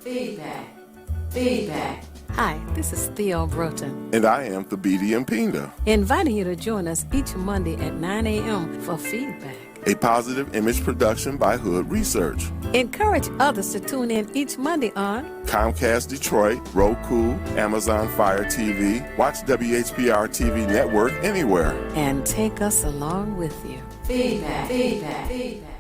Feedback. Feedback. Hi, this is Theo Broughton. And I am Thabiti Mpinda. Inviting you to join us each Monday at 9 a.m. for Feedback. A positive image production by Hood Research. Encourage others to tune in each Monday on Comcast Detroit, Roku, Amazon Fire TV, watch WHPR TV Network anywhere. And take us along with you. Feedback, feedback, feedback.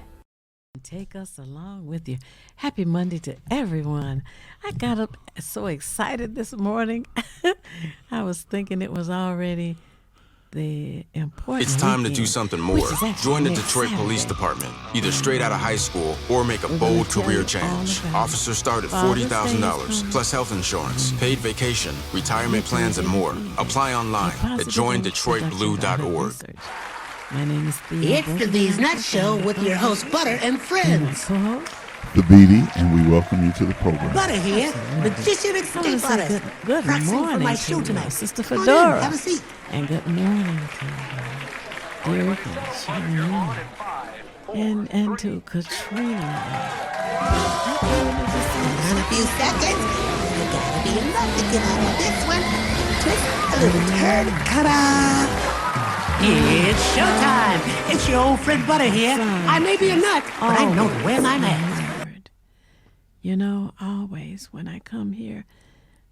Take us along with you. Happy Monday to everyone. I got up so excited this morning. I was thinking it was already the important It's time weekend, to do something more. Join the Detroit Police Department, either straight out of high school or make a bold career change. Officers start at $40,000, plus health insurance, paid vacation, retirement plans, and more. Apply online at joindetroitblue.org. My name is Thea. It's the These Nuts Show with your host Butter and friends. Thabiti, and we welcome you to the program. Butter here, magician extreme Butter. Good Practicing morning for my to show tonight. Sister Come on in, Fedora. have a seat. And good morning to Derek and Sharon and to Katrina. In a few seconds, you gotta be enough to get out of this one. Twist a little turn, ta-da! It's showtime. It's your old friend Butter here. I may be a nut, but I know where my man. You know, always when I come here,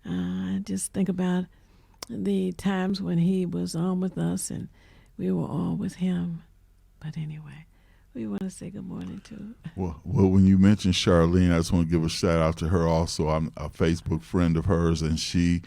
I just think about the times when he was on with us and we were all with him. But anyway, we want to say good morning to. Well, when you mentioned Charlene, I just want to give a shout out to her also. I'm a Facebook friend of hers, and she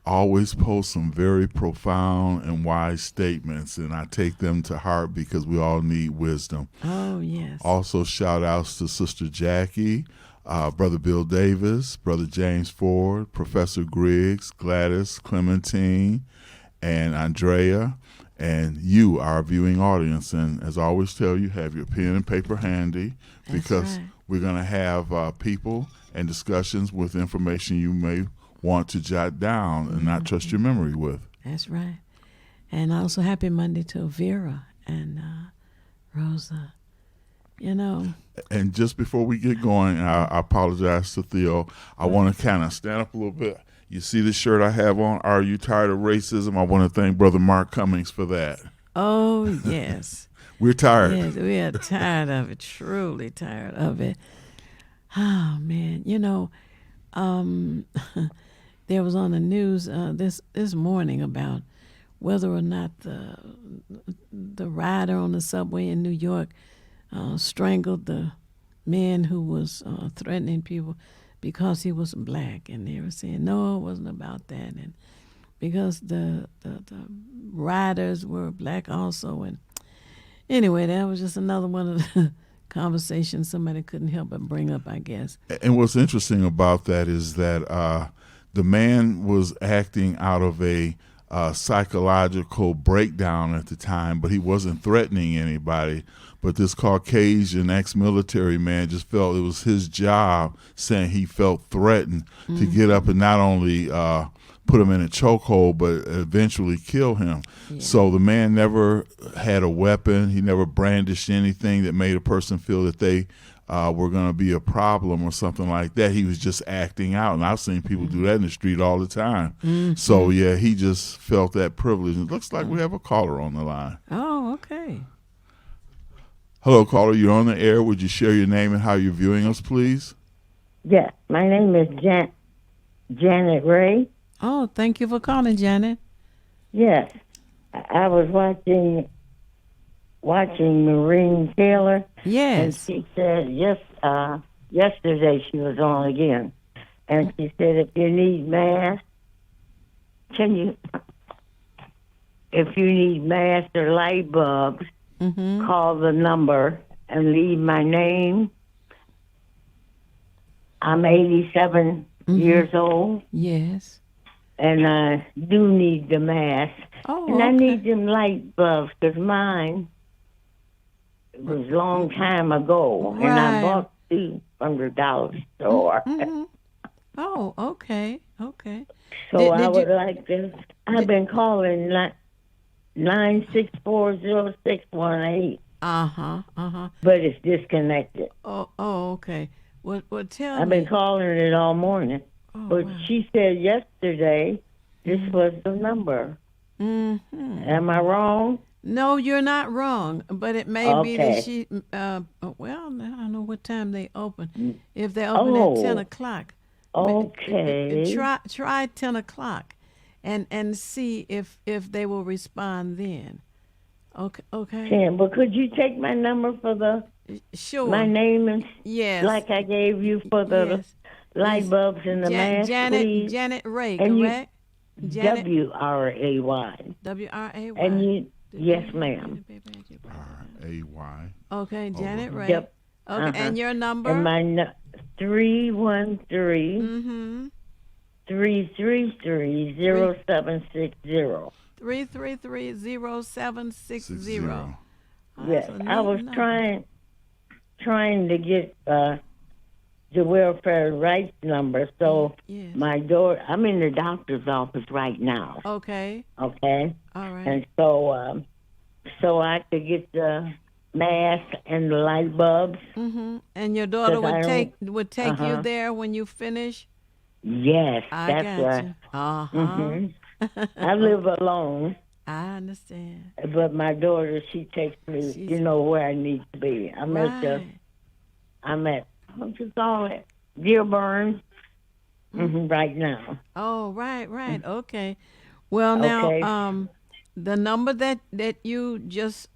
always posts some very profound and wise statements, and I take them to heart because we all need wisdom. Oh, yes. Also, shout outs to Sister Jackie, Brother Bill Davis, Brother James Ford, Professor Griggs, Gladys, Clementine, and Andrea, and you, our viewing audience. And as I always tell you, have your pen and paper handy because we're going to have people and discussions with information you may want to jot down and not trust your memory with. That's right. And also happy Monday to Vera and Rosa. You know. And just before we get going, I apologize to Theo. I want to kind of stand up a little bit. You see the shirt I have on? Are you tired of racism? I want to thank Brother Mark Cummings for that. Oh, yes. We're tired. Yes, we are tired of it, truly tired of it. Oh, man. You know, there was on the news this morning about whether or not the rider on the subway in New York strangled the man who was threatening people because he was black, and they were saying no, it wasn't about that, and because the riders were black also. And anyway, that was just another one of the conversations somebody couldn't help but bring up, I guess. And what's interesting about that is that the man was acting out of a psychological breakdown at the time, but he wasn't threatening anybody. But this Caucasian ex-military man just felt it was his job, saying he felt threatened to get up and not only put him in a chokehold, but eventually kill him. Yeah. So the man never had a weapon. He never brandished anything that made a person feel that they were going to be a problem or something like that. He was just acting out. And I've seen people do that in the street all the time. Mm-hmm. So, yeah, he just felt that privilege. It looks like we have a caller on the line. Oh, okay. Hello, caller. You're on the air. Would you share your name and how you're viewing us, please? Yes, my name is Janet Ray. Oh, thank you for calling, Janet. Yes, I was watching Maureen Taylor. Yes. And she said yesterday she was on again, and she said if you need masks, if you need masks or light bulbs, call the number and leave my name. I'm 87 years old. Yes. And I do need the mask. Oh, and I need them light bulbs because mine was a long time ago. Right. And I bought $200 store. Oh, okay. Okay. So I would like to, I've been calling 9640618. Uh-huh. But it's disconnected. Oh, okay. Well, tell I've me. been calling it all morning. Oh, But wow. she said yesterday this was the number. Am I wrong? No, you're not wrong, but it may be that Okay. she. Well, I don't know what time they open. If they open at 10 o'clock, Okay. try 10 o'clock, and see if they will respond then. Okay. Tim, but could you take my number for Sure. my name and Yes. like I gave you for the Yes. light Yes. bulbs and the mask, please? Janet Ray, And you- correct? Janet WRAY. WRAY. And you, yes, ma'am. R-A-Y. Okay, Janet Ray. Yep. Okay, and your number? And my 313 Mm-hmm. 333-0760. 333-0760. Oh, Yes, that's a I neat was number. trying to get the welfare rights number. So Yes. my daughter, I'm in the doctor's office right now. Okay. Okay, All right. and so I could get the mask and the light bulbs. Mm-hmm. And your daughter 'Cause I would take you Uh-huh. there when you finish? Yes, I that's got right. you. Uh-huh. Mhm. I live alone, I understand. but my daughter, she takes me, She's- where I need to be. I'm at Right. what you call it, Dearborn, right now. Oh, right. Okay. Well, now, Okay. the number that you just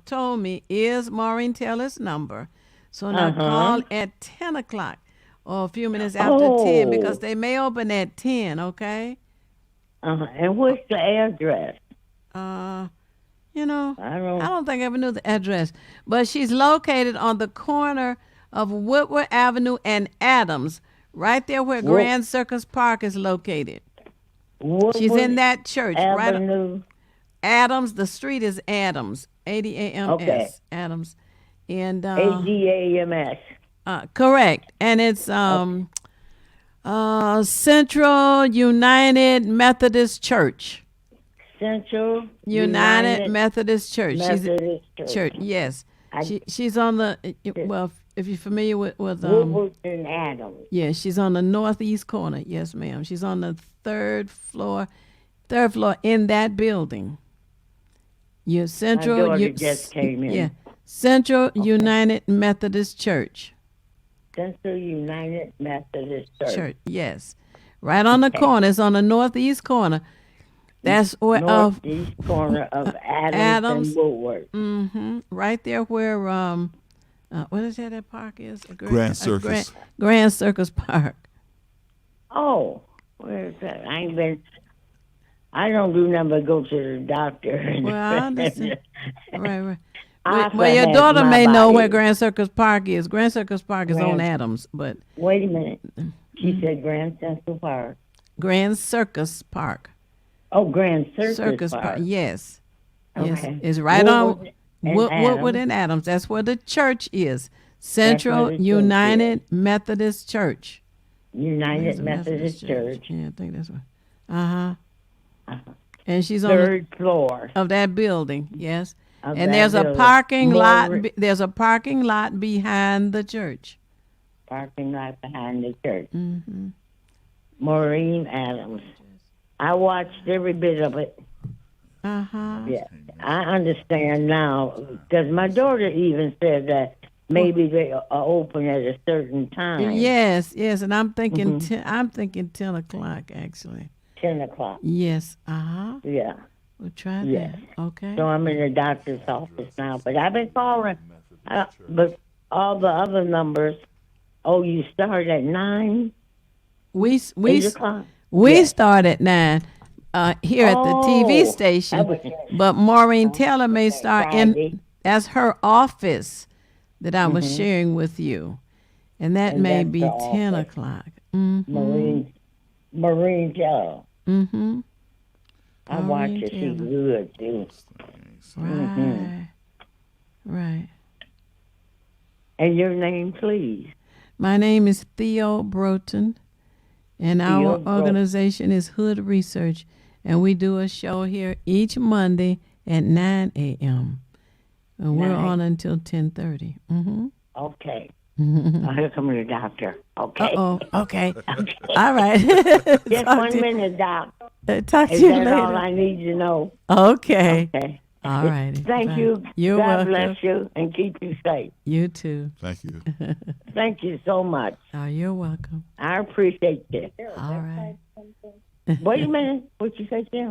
told me is Maureen Taylor's number. So now call at 10 o'clock or a few minutes after 10 because Oh. they may open at 10, okay? And what's the address? You know, I don't. I don't think I ever knew the address, but she's located on the corner of Woodward Avenue and Adams, right there where Grand Circus Park is located. She's in that church, right? Avenue. Adams, the street is Adams, ADAMS, Okay. Adams, and ADAMS. correct, and it's Central United Methodist Church. Central United Methodist Church. Methodist She's Church. yes. I- She's on the well. If you're familiar with Woodward and Adams. yeah, she's on the northeast corner. Yes, ma'am. She's on the third floor in that building. Your Central. daughter just came in. Yeah, Central United Methodist Church. Central United Methodist Church. Yes, right on the corner. It's on the northeast corner. That's where Northeast corner of Adams, and Woodward. right there where what is that park is? Grand Circus. Grand Circus Park. Oh, where is that? I don't do nothing but go to the doctor. Well, I understand. Right. I Well, your have daughter my may know body. where Grand Circus Park is. Grand Circus Park is on Grand- Adams, but Wait a minute. She said Grand Central Park. Grand Circus Park. Oh, Grand Circus, Park. Yes. Yes. Okay. It's right on Woodward and Woodward Adams. and Adams. That's where the church is. Central where the church United Methodist Church. United It's a Methodist Church. Yeah, I think that's what. And she's on the, Third floor. of that building. Yes. Of And that there's a building. parking lot. More- There's a parking lot behind the church. Parking lot behind the church. Mm-hmm. Maureen Adams. I watched every bit of it. Yeah, I understand now because my daughter even said that maybe they are open at a certain time. Yes, and I'm thinking Mm-hmm. I'm thinking 10 o'clock actually. 10 o'clock. Yes, Yeah. We'll try Yes. that. Okay. So I'm in the doctor's office now, but I've been calling. But all the other numbers. Oh, you start at 9, We 8 o'clock. start at 9 here at the TV Oh, station, I was- but Maureen Taylor may start in. Friday. That's her office that I was sharing with you, and that And may that's be the 10 office. o'clock. Maureen Taylor. Mm-hmm. I watch her. She's good too. Right. And your name, please. My name is Theo Broughton, and our Broughton. organization is Hood Research, and we do a show here each Monday at 9 a.m. And we're Nine. on until 10:30. Mm-hmm. Okay. Oh, here comes the doctor. Okay. Uh-oh. Okay. Okay. All right. Just Talk 1 to- minute, Doc. Talk to Is you that later. all I need to know? Okay. Okay. All righty. Thank Bye. you. You're God welcome. bless you and keep you safe. You too. Thank you. Thank you so much. Oh, you're welcome. I appreciate you. All right. Wait a minute. What you say, Jim?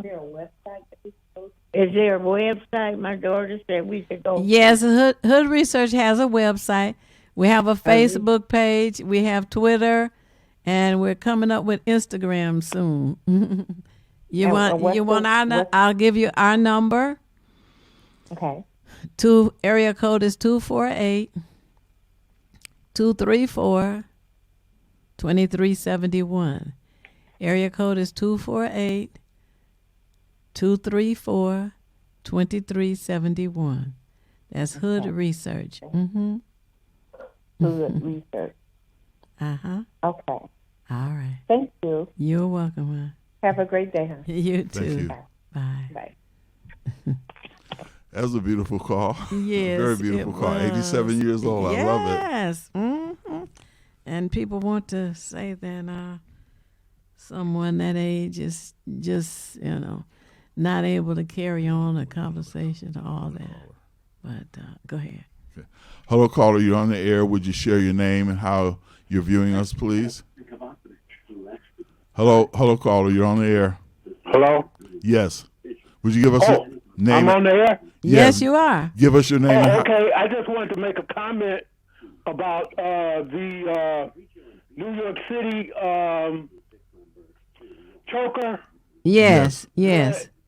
Is there a website? My daughter said we could go. Yes, Hood Research has a website. We have a Facebook page. We have Twitter, and we're coming up with Instagram soon. You And want what's you want the- our? what's- I'll give you our number. Okay. Area code is 248-234-2371. Area code is 248-234-2371. That's Hood Research. Mm-hmm. Good research. Uh-huh. Okay. All right. Thank you. You're welcome, hon. Have a great day, huh? You too. Thank you. Bye. Bye. That was a beautiful call. Yes, Very beautiful it call. was. 87 years old. I love it. Yes. Mm-hmm. And people want to say that someone that age is just, not able to carry on a conversation or all that. But go ahead. Hello, caller. You're on the air. Would you share your name and how you're viewing us, please? Hello, caller. You're on the air. Hello? Yes. Would you give us your name? I'm on the air? Yes, you are. Give us your name. and Oh, how- okay. I just wanted to make a comment about the New York City choker. Yes.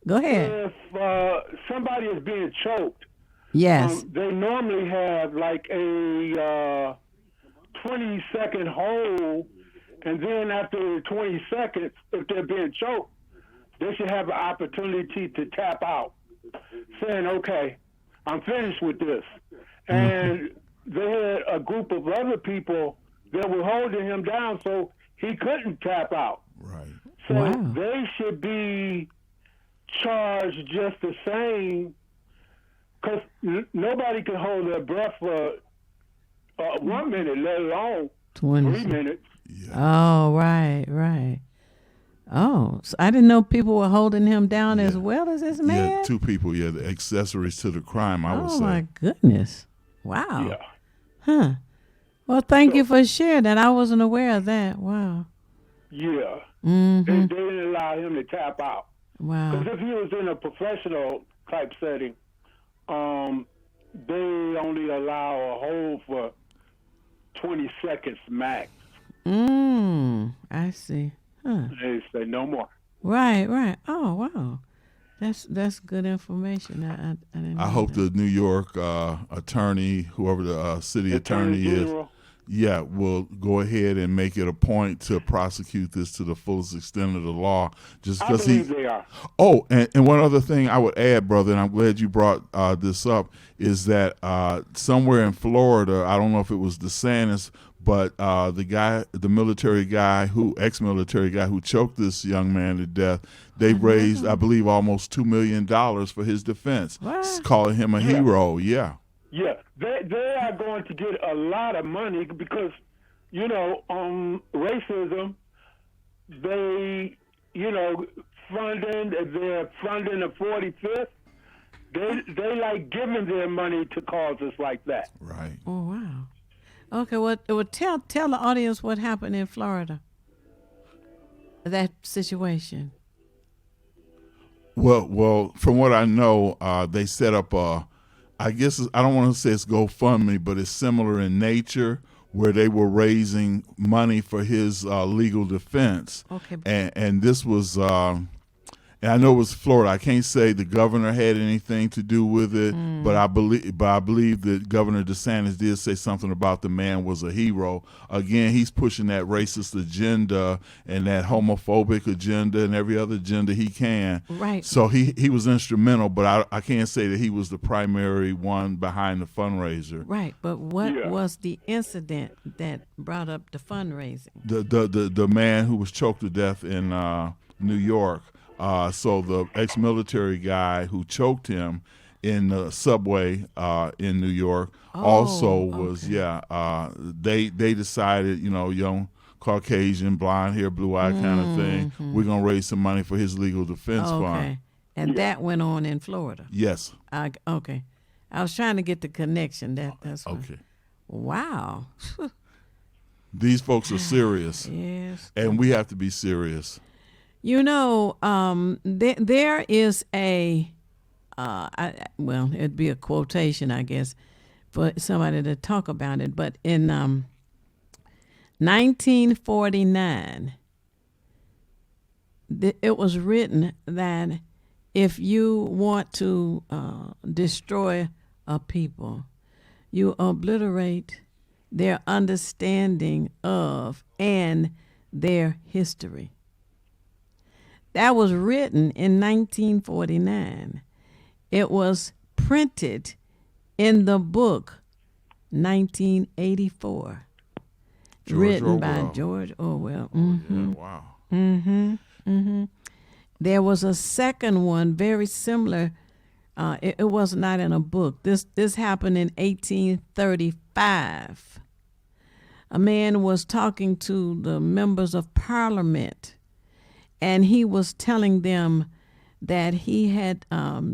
Go ahead. If somebody is being choked, Yes. they normally have like a 20-second hold, and then after 20 seconds, if they're being choked, they should have an opportunity to tap out, saying, okay, I'm finished with this. And they had a group of other people that were holding him down so he couldn't tap out. Right. So Wow. they should be charged just the same, because nobody can hold their breath for 1 minute, let alone 20. 3 minutes. Oh, right. Oh, so I didn't know people were holding him down as well as this man. Yeah, two people. Yeah, the accessories to the crime, I would Oh say. my goodness! Wow. Yeah. Huh. Well, thank you for sharing that. I wasn't aware of that. Wow. Yeah. Mm-hmm. They didn't allow him to tap out. Wow. Because if he was in a professional type setting, they only allow a hold for 20 seconds max. I see. Huh. They say no more. Right. Oh, wow. That's good information. I didn't know I hope that. the New York attorney, whoever the city attorney is, General. will go ahead and make it a point to prosecute this to the fullest extent of the law. Just I because believe they are. Oh, and one other thing I would add, brother, and I'm glad you brought this up, is that somewhere in Florida, I don't know if it was DeSantis, but the military guy ex-military guy who choked this young man to death, they raised, I believe, almost $2 million for his defense, What? calling him a hero. Yeah. Yeah, they are going to get a lot of money because, racism, they're funding the 45th. They like giving their money to causes like that. Right. Oh, wow. Okay, well, tell the audience what happened in Florida. That situation. Well, from what I know, they set up I guess I don't want to say it's GoFundMe, but it's similar in nature, where they were raising money for his legal defense. Okay. And this was, and I know it was Florida. I can't say the governor had anything to do with it, but I believe that Governor DeSantis did say something about the man was a hero. Again, he's pushing that racist agenda and that homophobic agenda and every other agenda he can. Right. So he was instrumental, but I can't say that he was the primary one behind the fundraiser. Right, but what Yeah. was the incident that brought up the fundraising? The man who was choked to death in New York. So the ex-military guy who choked him in the subway in New York. Also was they decided, you know, young Caucasian, blonde hair, blue eye kind of thing. We're gonna raise some money for his legal defense fund. And that went on in Florida. Yes. Okay. I was trying to get the connection. That's why. Okay. Wow. These folks are serious. Yes. And we have to be serious. You know, there is well, it'd be a quotation, I guess, for somebody to talk about it. But in 1949, it was written that if you want to destroy a people, you obliterate their understanding of and their history. That was written in 1949. It was printed in the book 1984, written by George Orwell. Yeah, wow. There was a second one, very similar. It was not in a book. This happened in 1835. A man was talking to the members of Parliament, and he was telling them that he had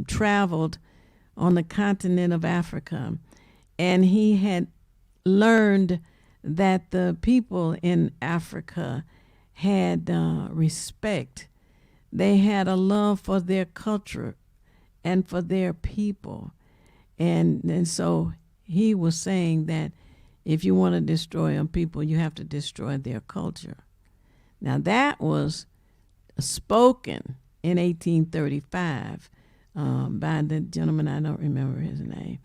traveled on the continent of Africa, and he had learned that the people in Africa had respect. They had a love for their culture and for their people. And so he was saying that if you want to destroy a people, you have to destroy their culture. Now that was spoken in 1835 by the gentleman, I don't remember his name,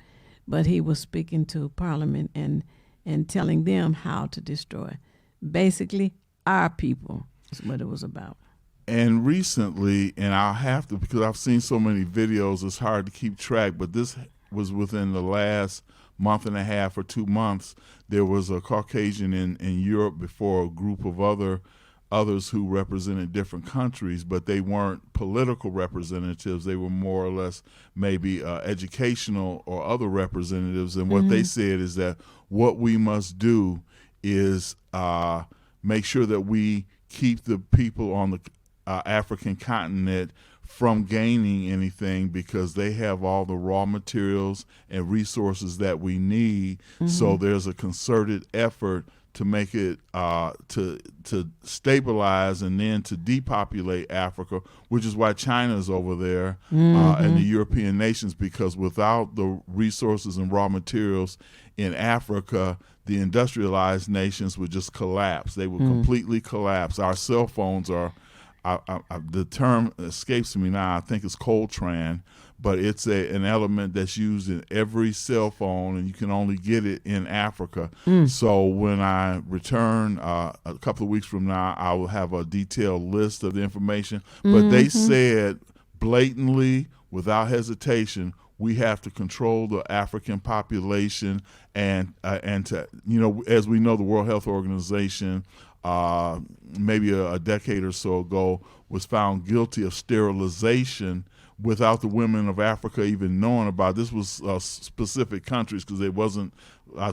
but he was speaking to Parliament and telling them how to destroy basically our people is what it was about. And recently, and I'll have to, because I've seen so many videos, it's hard to keep track, but this was within the last month and a half or 2 months. There was a Caucasian in Europe before a group of others who represented different countries, but they weren't political representatives. They were more or less maybe educational or other representatives. And what they said is that what we must do is make sure that we keep the people on the African continent from gaining anything, because they have all the raw materials and resources that we need. So there's a concerted effort to make it to stabilize and then to depopulate Africa, which is why China's over there and the European nations, because without the resources and raw materials in Africa, the industrialized nations would just collapse. They would completely collapse. Our cell phones are, the term escapes me now, I think it's Coltran, but it's an element that's used in every cell phone, and you can only get it in Africa. So when I return a couple of weeks from now, I will have a detailed list of the information. But they said blatantly, without hesitation, we have to control the African population, and to, you know, as we know, the World Health Organization maybe a decade or so ago was found guilty of sterilization without the women of Africa even knowing about it. This was specific countries, because it wasn't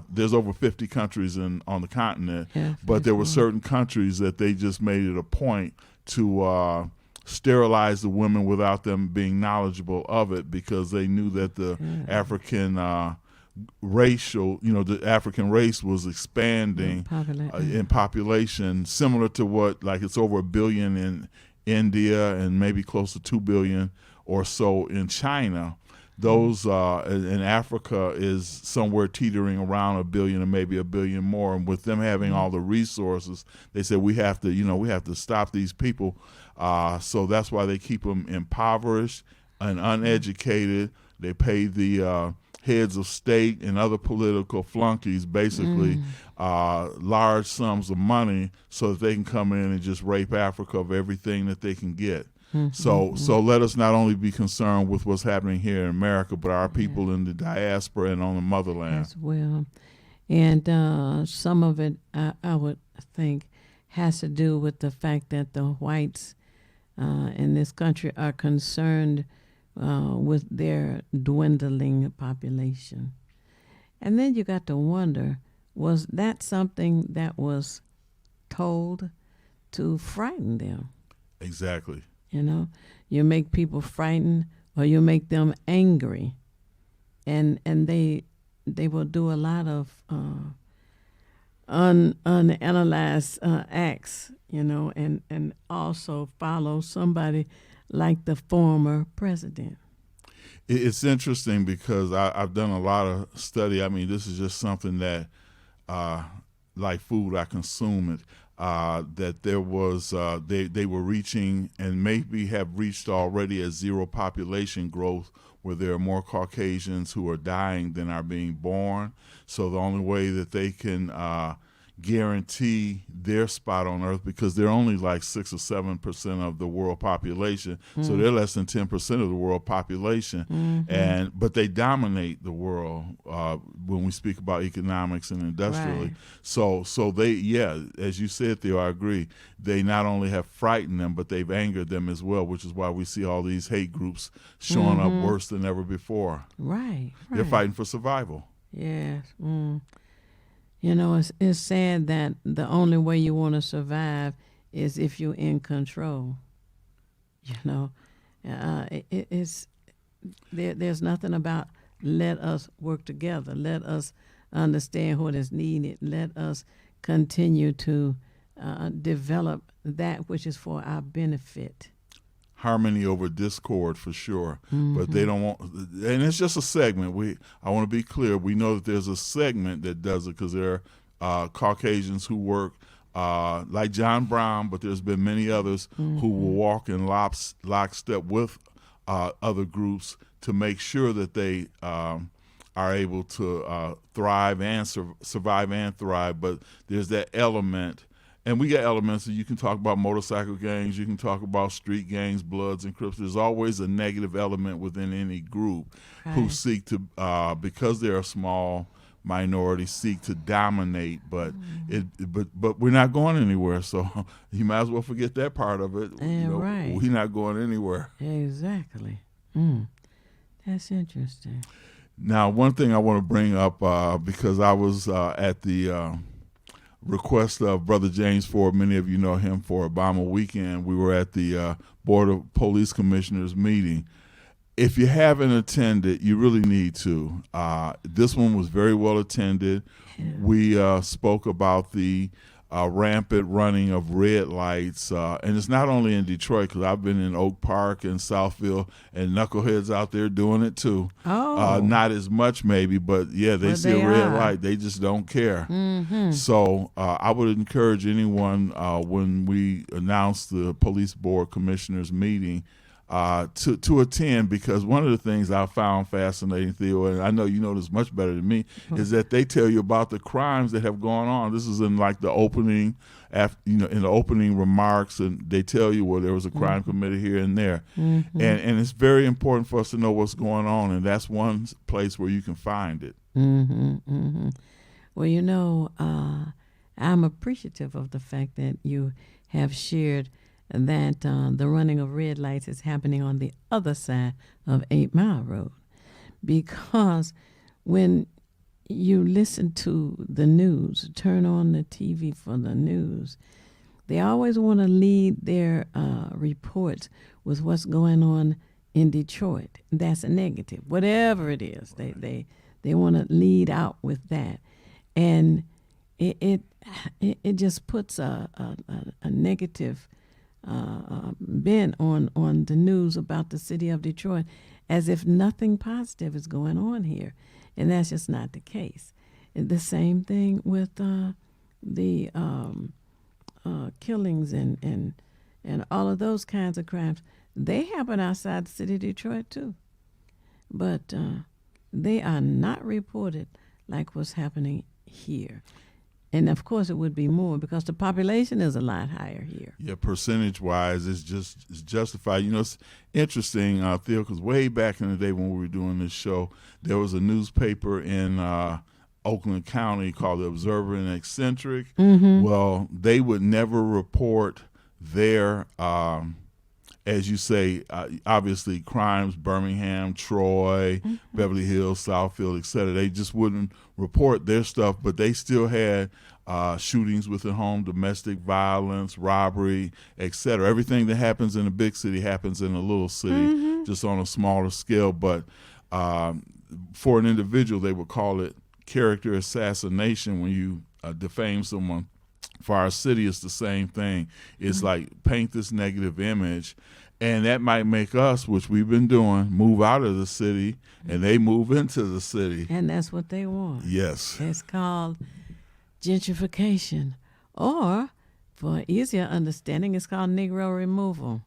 there's over 50 countries on the continent, but there were certain countries that they just made it a point to sterilize the women without them being knowledgeable of it, because they knew that the African the African race was expanding in population, similar to what, like, it's over 1 billion in India and maybe close to 2 billion or so in China. Those in Africa is somewhere teetering around 1 billion or maybe 1 billion more. And with them having all the resources, they said we have to stop these people. So that's why they keep them impoverished and uneducated. They pay the heads of state and other political flunkies basically large sums of money so that they can come in and just rape Africa of everything that they can get. So let us not only be concerned with what's happening here in America, but our people in the diaspora and on the motherland as well. And some of it, I would think, has to do with the fact that the whites in this country are concerned with their dwindling population. And then you got to wonder, was that something that was told to frighten them? Exactly. You know, you make people frightened or you make them angry, and they will do a lot of unanalyzed acts, you know, and also follow somebody like the former president. It's interesting because I've done a lot of study. I mean, this is just something that, like food, I consume it. That there was they were reaching and maybe have reached already a zero population growth, where there are more Caucasians who are dying than are being born. So the only way that they can guarantee their spot on Earth, because they're only like 6 or 7% of the world population, so they're less than 10% of the world population, but they dominate the world when we speak about economics and industrially. Right. So they, yeah, as you said, Theo, I agree. They not only have frightened them, but they've angered them as well, which is why we see all these hate groups showing up worse than ever before. Right. They're fighting for survival. Yes. You know, it's sad that the only way you want to survive is if you're in control. You know, there's nothing about let us work together. Let us understand what is needed. Let us continue to develop that which is for our benefit. Harmony over discord, for sure. But they don't want, and it's just a segment. I want to be clear. We know that there's a segment that does it because there are Caucasians who work like John Brown, but there's been many others who will walk in lockstep with other groups to make sure that they are able to thrive and survive and thrive. But there's that element. And we got elements that you can talk about motorcycle gangs, you can talk about street gangs, Bloods and Crips. There's always a negative element within any group who seek to, because they're a small minority, seek to dominate. But but we're not going anywhere, so you might as well forget that part of it. Right. We're not going anywhere. Exactly. That's interesting. Now, one thing I want to bring up, because I was at the request of Brother James Ford, many of you know him, for Obama weekend. We were at the Board of Police Commissioners meeting. If you haven't attended, you really need to. This one was very well attended. Yeah. We spoke about the rampant running of red lights, and it's not only in Detroit, because I've been in Oak Park and Southfield, and knuckleheads out there doing it too. Not as much maybe, but yeah, they see a red light, they just don't care. So I would encourage anyone, when we announce the Police Board Commissioners meeting, to attend, because one of the things I found fascinating, Theo, and I know you know this much better than me, is that they tell you about the crimes that have gone on. This is in like the opening, in the opening remarks, and they tell you, well, there was a crime committed here and there, and it's very important for us to know what's going on, and that's one place where you can find it. Well, you know, I'm appreciative of the fact that you have shared that the running of red lights is happening on the other side of 8 Mile Road. Because when you listen to the news, turn on the TV for the news, they always want to lead their reports with what's going on in Detroit. That's a negative. Whatever it is, they want to lead out with that. And it just puts a negative bent on the news about the city of Detroit, as if nothing positive is going on here, and that's just not the case. And the same thing with the killings and all of those kinds of crimes. They happen outside the city of Detroit too, but they are not reported like what's happening here. And of course, it would be more because the population is a lot higher here. Yeah, percentage-wise, it's justified. You know, it's interesting, Theo, because way back in the day when we were doing this show, there was a newspaper in Oakland County called The Observer and Eccentric. Well, they would never report their as you say, obviously crimes, Birmingham, Troy, Beverly Hills, Southfield, et cetera. They just wouldn't report their stuff, but they still had shootings within home, domestic violence, robbery, et cetera. Everything that happens in a big city happens in a little city, just on a smaller scale. But for an individual, they would call it character assassination when you defame someone. For our city, it's the same thing. It's like paint this negative image, and that might make us, which we've been doing, move out of the city, and they move into the city. And that's what they want. Yes. It's called gentrification, or for easier understanding, it's called Negro removal.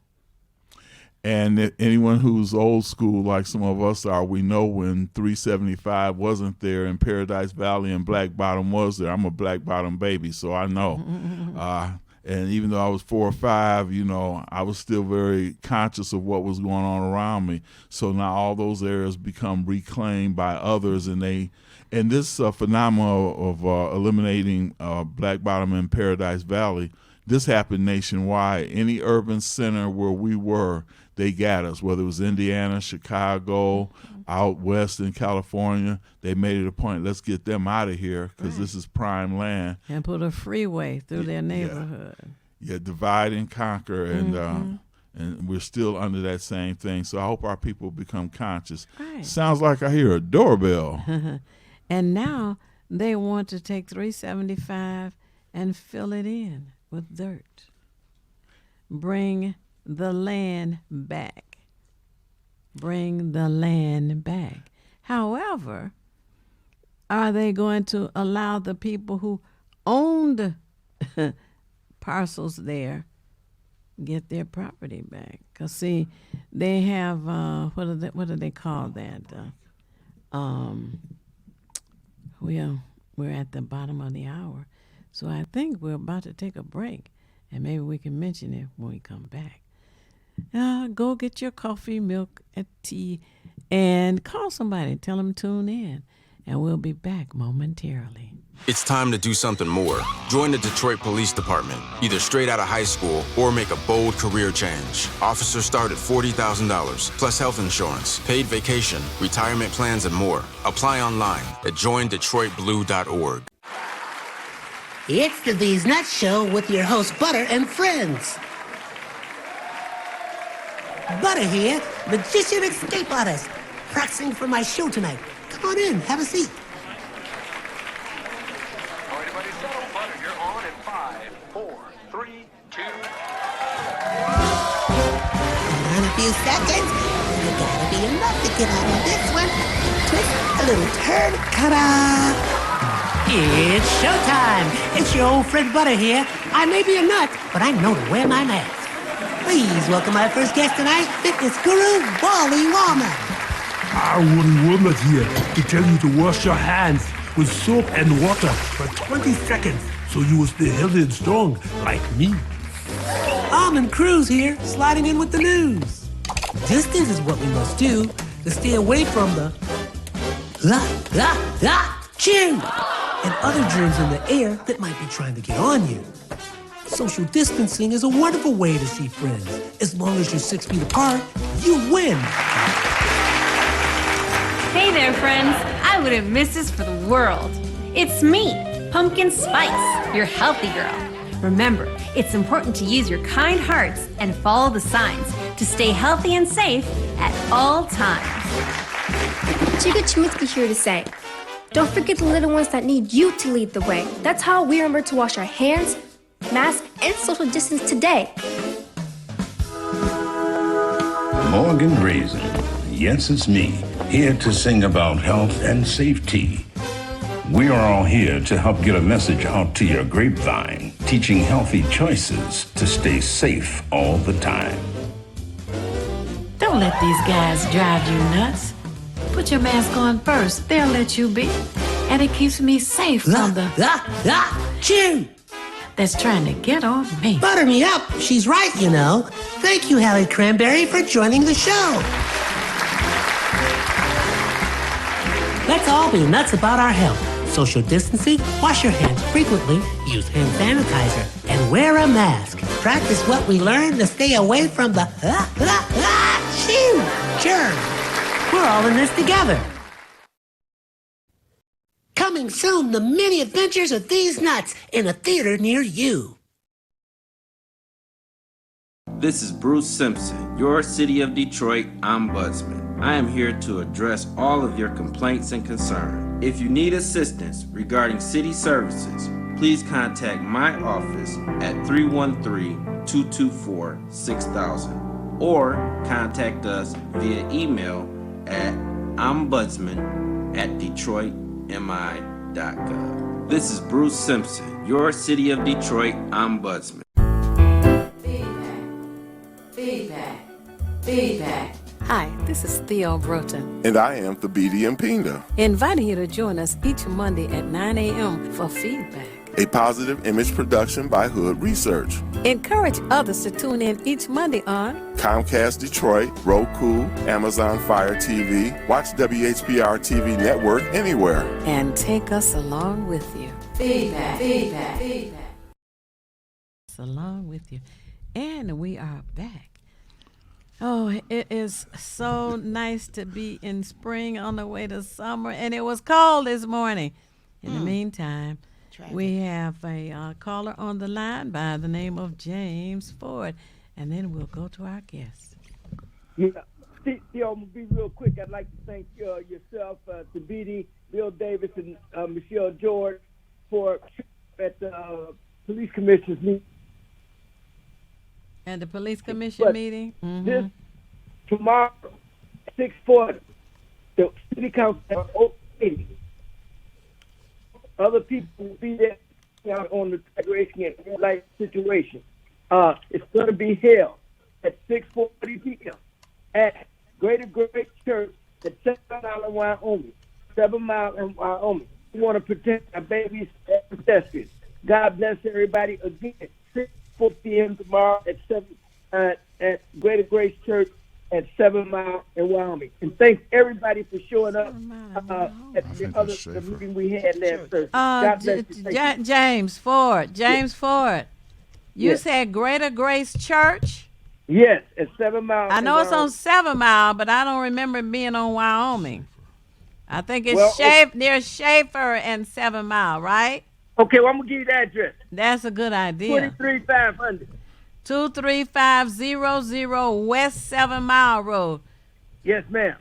And anyone who's old school, like some of us are, we know when 375 wasn't there and Paradise Valley and Black Bottom was there. I'm a Black Bottom baby, so I know. And even though I was 4 or 5, you know, I was still very conscious of what was going on around me. So now all those areas become reclaimed by others, and this phenomenon of eliminating Black Bottom and Paradise Valley, this happened nationwide. Any urban center where we were, they got us, whether it was Indiana, Chicago, out west in California. They made it a point, let's get them out of here because this is prime land. And put a freeway through their neighborhood. Yeah, divide and conquer, and we're still under that same thing. So I hope our people become conscious. Right. Sounds like I hear a doorbell. And now they want to take 375 and fill it in with dirt. Bring the land back. Bring the land back. However, are they going to allow the people who owned parcels there get their property back? Because, see, they have, what do they call that? We're at the bottom of the hour. So I think we're about to take a break, and maybe we can mention it when we come back. Go get your coffee, milk, and tea, and call somebody. Tell them tune in, and we'll be back momentarily. It's time to do something more. Join the Detroit Police Department, either straight out of high school or make a bold career change. Officers start at $40,000, plus health insurance, paid vacation, retirement plans, and more. Apply online at joindetroitblue.org. It's the These Nuts Show with your host, Butter and friends. Butter here, magician escape artist, practicing for my show tonight. Come on in, have a seat. Everybody settle. Butter, you're on in 5, 4, 3, 2. In a few seconds, you gotta be enough to get out of this one. Twist a little turn, ta-da! It's showtime. It's your old friend Butter here. I may be a nut, but I know to wear my mask. Please welcome my first guest tonight, fitness guru, Wally Wallman. Wally Wallman here to tell you to wash your hands with soap and water for 20 seconds so you will stay healthy and strong like me. Almond Cruz here, sliding in with the news. Distance is what we must do to stay away from the chew and other germs in the air that might be trying to get on you. Social distancing is a wonderful way to see friends. As long as you're 6 feet apart, you win. Hey there, friends. I wouldn't miss this for the world. It's me, Pumpkin Spice, your healthy girl. Remember, it's important to use your kind hearts and follow the signs to stay healthy and safe at all times. Chica Chiminsky here to say, don't forget the little ones that need you to lead the way. That's how we remember to wash our hands, mask, and social distance today. Morgan Raisin. Yes, it's me, here to sing about health and safety. We are all here to help get a message out to your grapevine, teaching healthy choices to stay safe all the time. Don't let these guys drive you nuts. Put your mask on first. They'll let you be. And it keeps me safe from the chew that's trying to get on me. Butter me up. She's right, you know. Thank you, Hallie Cranberry, for joining the show. Let's all be nuts about our health. Social distancing, wash your hands frequently, use hand sanitizer, and and wear a mask. Practice what we learned to stay away from the germs. We're all in this together. Coming soon, the many adventures of these nuts in a theater near you. This is Bruce Simpson, your City of Detroit Ombudsman. I am here to address all of your complaints and concerns. If you need assistance regarding city services, please contact my office at 313-224-6000 or contact us via email at ombudsman@detroitmi.gov. This is Bruce Simpson, your City of Detroit Ombudsman. Feedback. Hi, this is Theo Broughton, And I am Thabiti Mpinga, inviting you to join us each Monday at 9 a.m. for feedback. a positive image production by Hood Research. Encourage others to tune in each Monday on Comcast Detroit, Roku, Amazon Fire TV, watch WHPR TV Network anywhere. and take us along with you. Feedback. Along with you. And we are back. Oh, it is so nice to be in spring on the way to summer, and it was cold this morning. In the meantime, we have a caller on the line by the name of James Ford, and then we'll go to our guest. Yeah, Theo, I'm going to be real quick. I'd like to thank yourself, Thabiti, Bill Davis, and Michelle George for at the police commissioners meeting. And the police commission meeting? This tomorrow, 6:40, the city council has open meeting. Other people will be there out on the integration and red light situation. It's going to be held at 6:40 p.m. at Greater Grace Church at 7 Mile in Wyoming. 7 Mile in Wyoming. We want to protect our babies and pedestrians. God bless everybody. Again, 6:40 p.m. tomorrow at 7 at Greater Grace Church at 7 Mile in Wyoming. And thanks everybody for showing up at the meeting we had last Thursday. God bless you. James Ford. You Yes. said Greater Grace Church? Yes, at 7 Mile. I know in it's on Wyoming. 7 Mile, but I don't remember it being on Wyoming. I think it's Well, near Schaefer and 7 Mile, right? Okay, well, I'm going to give you the address. That's a good idea. 23500. 23500 West 7 Mile Road. Yes, ma'am.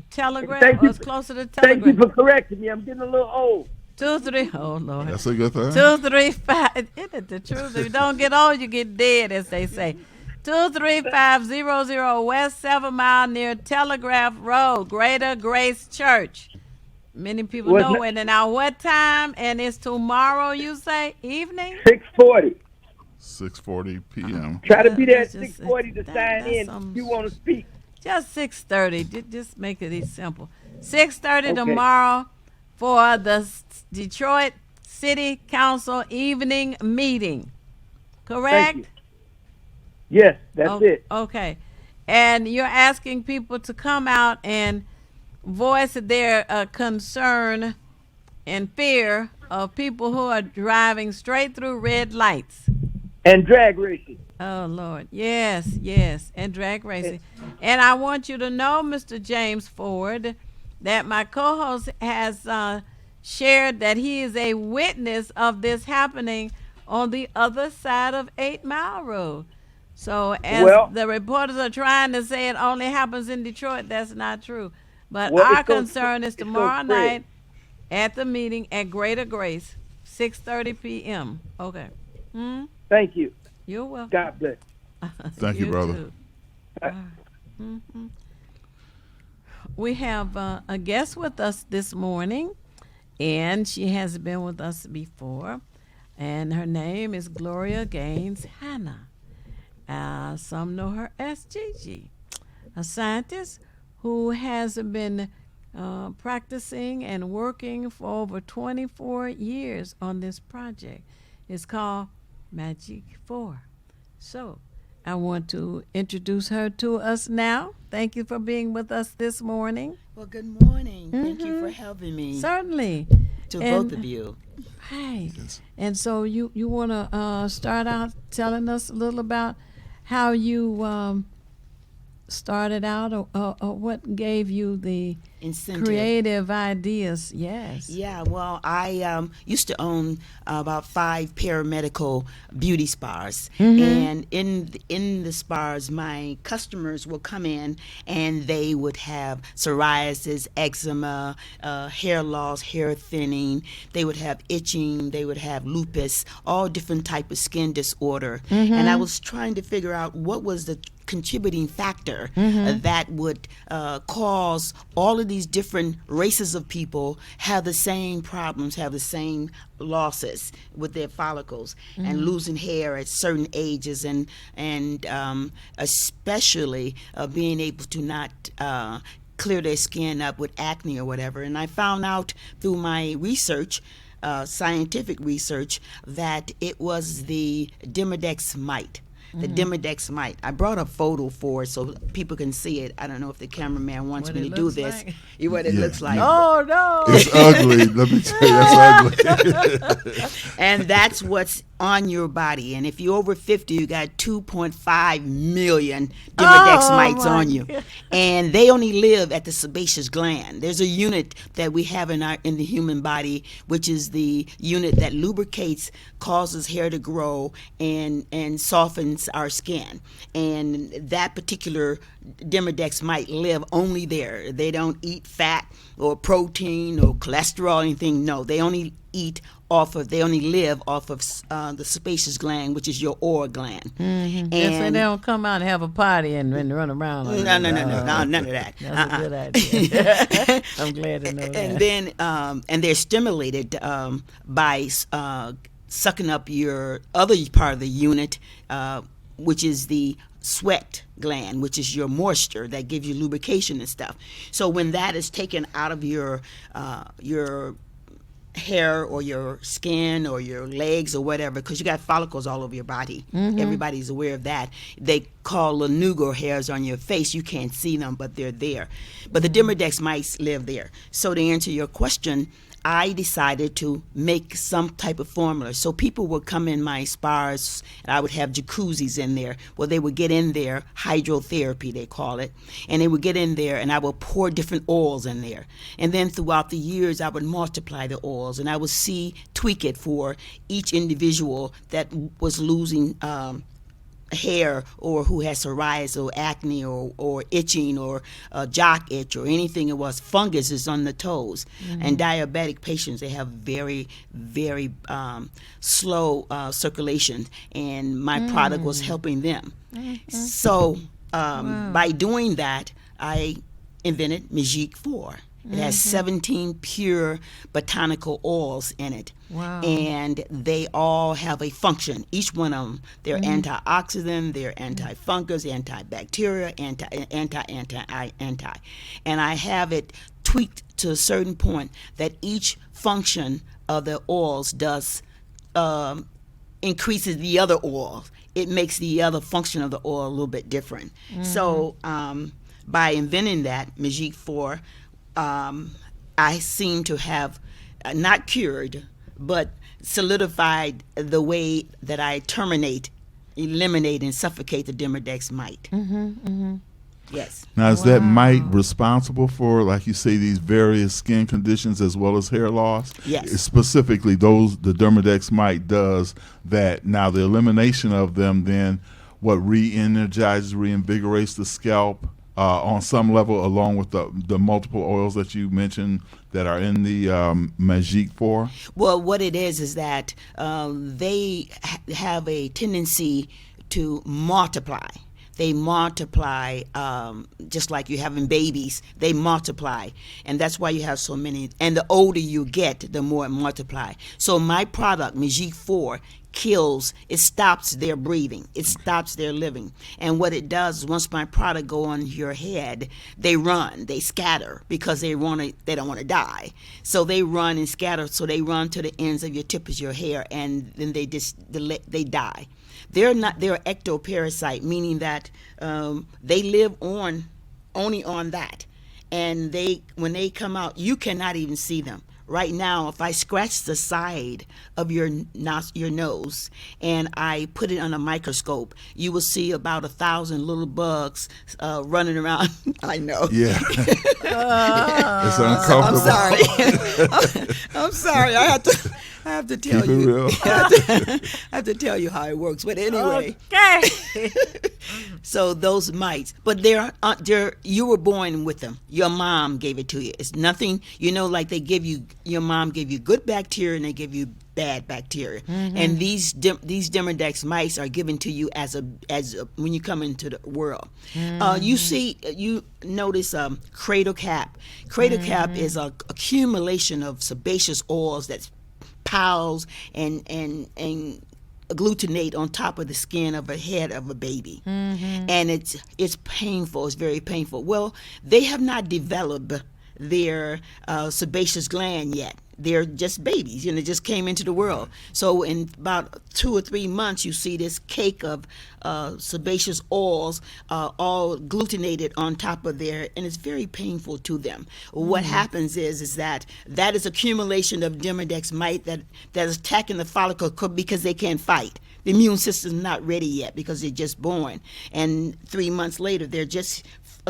Telegraph, Thank you it's closer to Thank you Telegraph. for correcting me. I'm getting a little old. 23, oh Lord. That's a good thing. 235, isn't it the truth? If you don't get old, you get dead, as they say. 23500 West 7 Mile near Telegraph Road, Greater Grace Church. Many people What's know that? it. And now what time? And it's tomorrow, you say? Evening? 6:40. 6:40 p.m. Try to be there at That's just- 6:40 to sign that's in some- if you want to speak. Just 6:30. Just make it simple. 6:30 Okay. tomorrow for the Detroit City Council evening meeting. Correct? Thank you. Yes, that's it. Okay. And you're asking people to come out and voice their concern and fear of people who are driving straight through red lights. And drag racing. Oh, Lord. Yes, and drag racing. And I want you to know, Mr. James Ford, that my co-host has shared that he is a witness of this happening on the other side of 8 Mile Road. So as the reporters are trying to say it only happens in Detroit, that's not true. But Well, our it's so- concern is it's so tomorrow spread. night at the meeting at Greater Grace, 6:30 p.m. Okay. Thank you. You're welcome. God bless. Thank you, brother. too. Mhm. We have a guest with us this morning, and she has been with us before, and her name is Gloria Gaines Hanna. Some know her as Gigi, a scientist who has been practicing and working for over 24 years on this project. It's called Magic 4. So I want to introduce her to us now. Thank you for being with us this morning. Well, good morning. Thank you for having me. Certainly. to And- both of you. Right. And so you want to start out telling us a little about how you started out, or what gave you the Incentive. creative ideas? Yes. Yeah, well, I used to own about 5 paramedical beauty spas, and in the spas, my customers will come in and they would have psoriasis, eczema, hair loss, hair thinning. They would have itching. They would have lupus, all different type of skin disorder. And I was trying to figure out what was the contributing factor that would cause all of these different races of people have the same problems, have the same losses with their follicles and losing hair at certain ages, and especially being able to not clear their skin up with acne or whatever. And I found out through my research, scientific research, that it was the Demodex mite. The Demodex mite. I brought a photo for it so people can see it. I don't know if the cameraman wants What me it to do looks this. like? What it Yeah. looks like. Oh no! It's ugly. Let me tell you, that's ugly. And that's what's on your body. And if you're over 50, you got 2.5 million Demodex mites my on you. And they only live at the sebaceous gland. There's a unit that we have in the human body, which is the unit that lubricates, causes hair to grow, and softens our skin. And that particular Demodex might live only there. They don't eat fat or protein or cholesterol or anything. No, they only live off of the sebaceous gland, which is your oral gland. And so they don't come out and have a party and run around. No, none of that. That's a good idea. I'm glad to know that. And then, and they're stimulated by sucking up your other part of the unit, which is the sweat gland, which is your moisture that gives you lubrication and stuff. So when that is taken out of your hair or your skin or your legs or whatever, because you got follicles all over your body. Everybody's aware of that. They call lanugo hairs on your face. You can't see them, but they're there. But the Demodex mites live there. So to answer your question, I decided to make some type of formula. So people would come in my spas, and I would have jacuzzis in there. Well, they would get in there, hydrotherapy they call it, and they would get in there, and I would pour different oils in there. And then throughout the years, I would multiply the oils, and I would tweak it for each individual that was losing hair, or who has psoriasis or acne or itching or jock itch or anything. It was funguses on the toes. And diabetic patients, they have very, very slow circulation, and my product was helping them. So by doing that, I invented Magique 4. It has 17 pure botanical oils in it. Wow. And they all have a function. Each one of them, they're antioxidant, they're anti-fungus, antibacterial, anti. And I have it tweaked to a certain point that each function of the oils does increases the other oil. It makes the other function of the oil a little bit different. So by inventing that, Magique 4, I seem to have not cured, but solidified the way that I eliminate, and suffocate the Demodex mite. Yes. Now, is that mite responsible for, like you say, these various skin conditions as well as hair loss? Yes. Specifically, the Demodex mite does that. Now, the elimination of them then, re-energizes, reinvigorates the scalp on some level, along with the multiple oils that you mentioned that are in the Magique 4? Well, what it is that they have a tendency to multiply. They multiply just like you're having babies. They multiply, and that's why you have so many. And the older you get, the more it multiply. So my product, Magique 4, it stops their breathing. It stops their living. And what it does is, once my product go on your head, they run, they scatter, because they don't want to die. So they run and scatter. So they run to the ends of your tip of your hair, and then they they die. They're ectoparasite, meaning that they live only on that. And when they come out, you cannot even see them. right now, if I scratch the side of your nose and I put it on a microscope, you will see about 1,000 little bugs running around. I know. Yeah. It's uncomfortable. I'm sorry. I'm sorry. I have to tell Keep it you. real. I have to tell you how it works. But anyway. Okay. So those mites, but you were born with them. Your mom gave it to you. It's nothing, like your mom gave you good bacteria and they give you bad bacteria. Mm-hmm. And these Demodex mites are given to you as a when you come into the world. You notice cradle cap. Cradle cap is a accumulation of sebaceous oils that's piles and agglutinate on top of the skin of a head of a baby. And it's painful. It's very painful. Well, they have not developed their sebaceous gland yet. They're just babies, just came into the world. So in about 2 or 3 months, you see this cake of sebaceous oils all glutenated on top of there, and it's very painful to them. What happens is that is accumulation of Demodex mite that is attacking the follicle because they can't fight. The immune system's not ready yet because they're just born, and 3 months later, they're just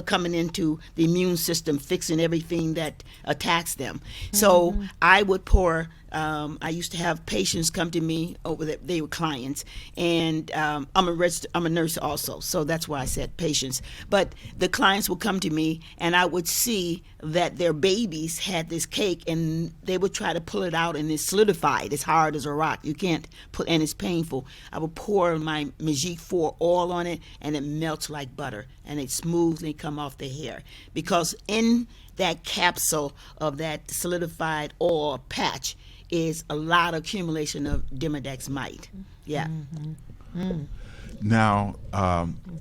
coming into the immune system, fixing everything that attacks them. So I would pour. I used to have patients come to me over that they were clients, and I'm a nurse also, so that's why I said patients. But the clients would come to me, and I would see that their babies had this cake, and they would try to pull it out, and it's solidified. It's hard as a rock. You can't and it's painful. I would pour my Magique 4 oil on it, and it melts like butter, and it smoothly come off the hair, because in that capsule of that solidified oil patch is a lot of accumulation of Demodex mite. Yeah. Now,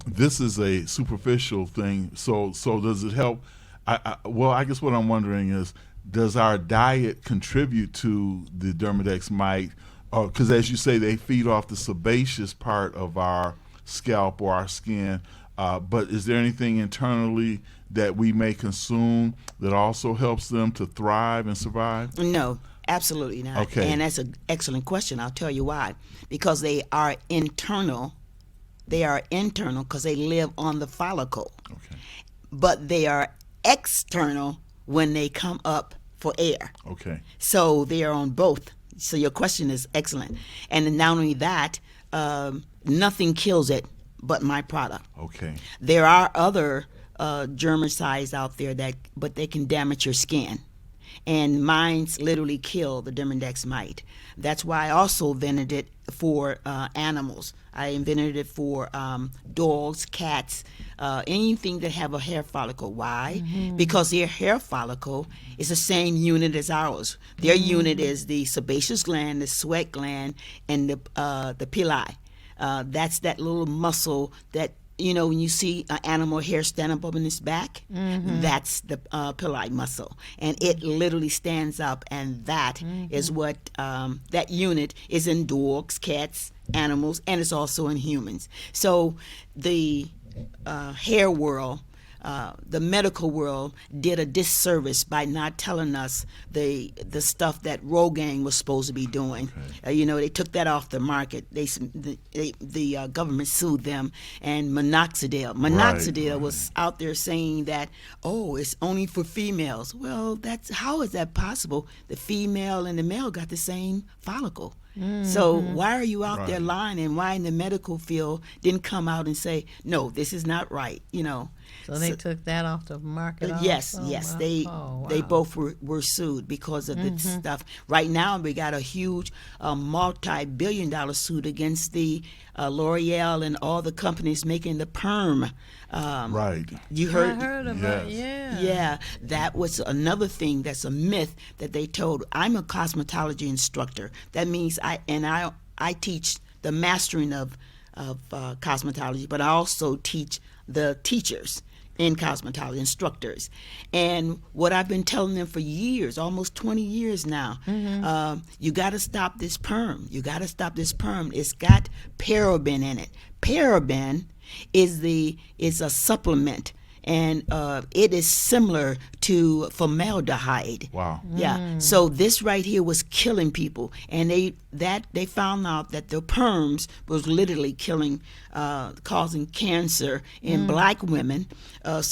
this is a superficial thing. So does it help? I guess what I'm wondering is, does our diet contribute to the Demodex mite? Because as you say, they feed off the sebaceous part of our scalp or our skin. But is there anything internally that we may consume that also helps them to thrive and survive? No. Absolutely not. Okay. And that's an excellent question. I'll tell you why. Because they are internal. They are internal because they live on the follicle. Okay. But they are external when they come up for air. Okay. So they are on both. So your question is excellent. And not only that, nothing kills it but my product. Okay. There are other germicides out there but they can damage your skin. And mine's literally kill the Demodex mite. That's why I also invented it for animals. I invented it for dogs, cats, anything that have a hair follicle. Why? Because their hair follicle is the same unit as ours. Their unit is the sebaceous gland, the sweat gland, and the pili. That's that little muscle that, when you see an animal hair stand up in its back, that's the pili muscle. And it literally stands up, and that is what, that unit is in dogs, cats, animals, and it's also in humans. So the hair world, the medical world did a disservice by not telling us the stuff that Rogaine was supposed to be doing. Okay. They took that off the market. The government sued them, and minoxidil was out there saying that, it's only for females. Well, how is that possible? The female and the male got the same follicle. So why are you out there lying, and why in the medical field didn't come out and say, no, this is not right, So they took that off the market also? Yes. Wow. They both were sued because of this stuff. Right now, we got a huge multi-billion-dollar suit against the L'Oreal and all the companies making the perm. Right. You heard? I heard about it, yeah. Yeah, that was another thing that's a myth that they told. I'm a cosmetology instructor. That means I teach the mastering of cosmetology, but I also teach the teachers in cosmetology, instructors. And what I've been telling them for years, almost 20 years now, you got to stop this perm. You got to stop this perm. It's got paraben in it. Paraben is a supplement, and it is similar to formaldehyde. Wow. Yeah. So this right here was killing people, and they found out that the perms was literally killing, causing cancer in black women. The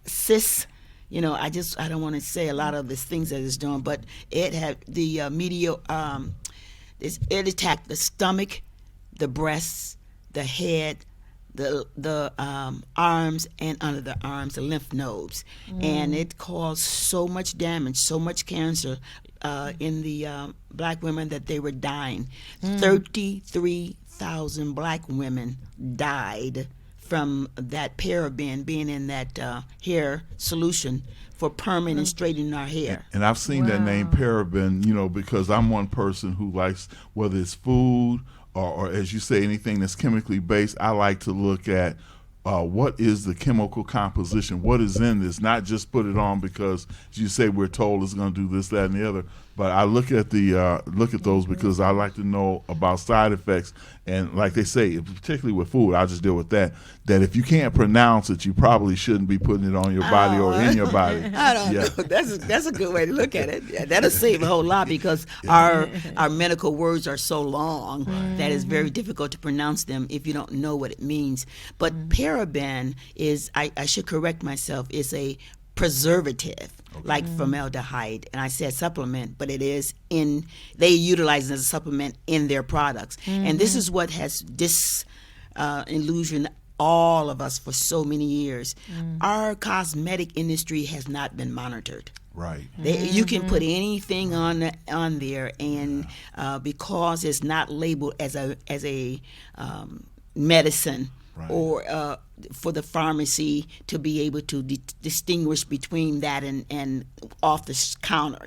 cis. I don't want to say a lot of the things that it's doing, but it had the it attacked the stomach, the breasts, the head, the arms, and under the arms, the lymph nodes, and it caused so much damage, so much cancer in the black women that they were dying. 33,000 black women died from that paraben being in that hair solution for perming and straightening our hair. And I've seen that name paraben, because I'm one person who likes, whether it's food or as you say, anything that's chemically based, I like to look at what is the chemical composition, what is in this, not just put it on because, as you say, we're told it's going to do this, that, and the other. But I look at those because I like to know about side effects, and like they say, particularly with food, I'll just deal with that. That if you can't pronounce it, you probably shouldn't be putting it on your body or in your body. I don't know. That's a good way to look at it. Yeah, that'll save a whole lot because our medical words are so long that it's very difficult to pronounce them if you don't know what it means. But paraben is, I should correct myself, is a preservative, like formaldehyde, and I said supplement, but it is they utilize it as a supplement in their products. And this is what has disillusioned all of us for so many years. Our cosmetic industry has not been monitored. Right. You can put anything on there, and because it's not labeled as a medicine, right, or for the pharmacy to be able to distinguish between that and off the counter,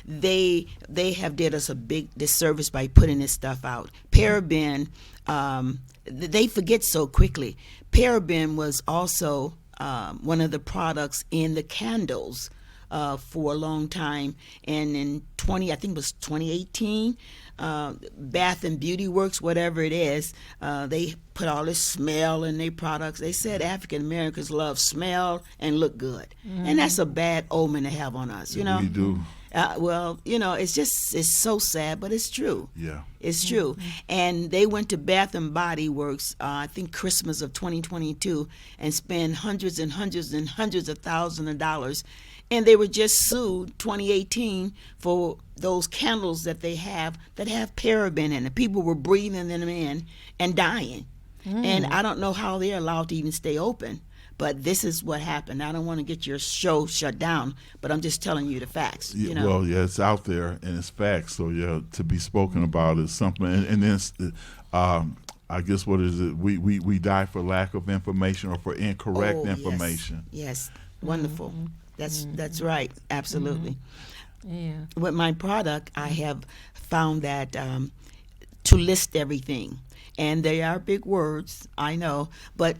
they have did us a big disservice by putting this stuff out. Paraben, they forget so quickly. Paraben was also one of the products in the candles for a long time, and in 2018, Bath and Beauty Works, whatever it is, they put all this smell in their products. They said African Americans love smell and look good, and that's a bad omen to have on us. We do. It's so sad, but it's true. Yeah, it's true. And they went to Bath and Body Works, I think Christmas of 2022, and spent hundreds and hundreds and hundreds of thousands of dollars. And they were just sued 2018 for those candles that they have that have paraben in it. People were breathing them in and dying. And I don't know how they're allowed to even stay open. But this is what happened. I don't want to get your show shut down, but I'm just telling you the facts. Well, yeah, it's out there and it's facts. So yeah, to be spoken about is something. And then I guess what is it? We die for lack of information or for incorrect information. Yes, wonderful. That's right. Absolutely. Yeah. With my product, I have found that to list everything. And they are big words, I know, but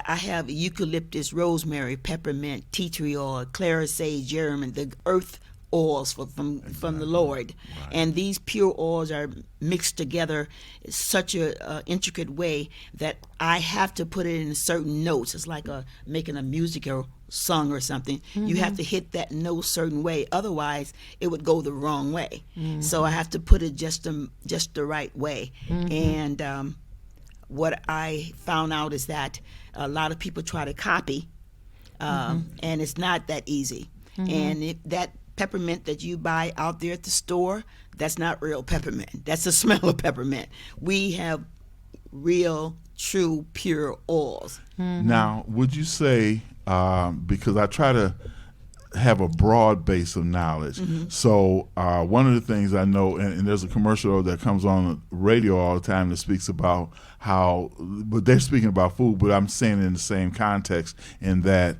I have eucalyptus, rosemary, peppermint, tea tree oil, clary sage, geranium, the earth oils from the Lord. Right. And these pure oils are mixed together in such a intricate way that I have to put it in certain notes. It's like making a musical song or something. You have to hit that note a certain way, otherwise it would go the wrong way. So I have to put it just the right way. And what I found out is that a lot of people try to copy, and it's not that easy. And that peppermint that you buy out there at the store, that's not real peppermint. That's the smell of peppermint. We have real, true, pure oils. Now, would you say, because I try to have a broad base of knowledge, so one of the things I know, and there's a commercial that comes on the radio all the time that speaks about how, but they're speaking about food, but I'm saying it in the same context, in that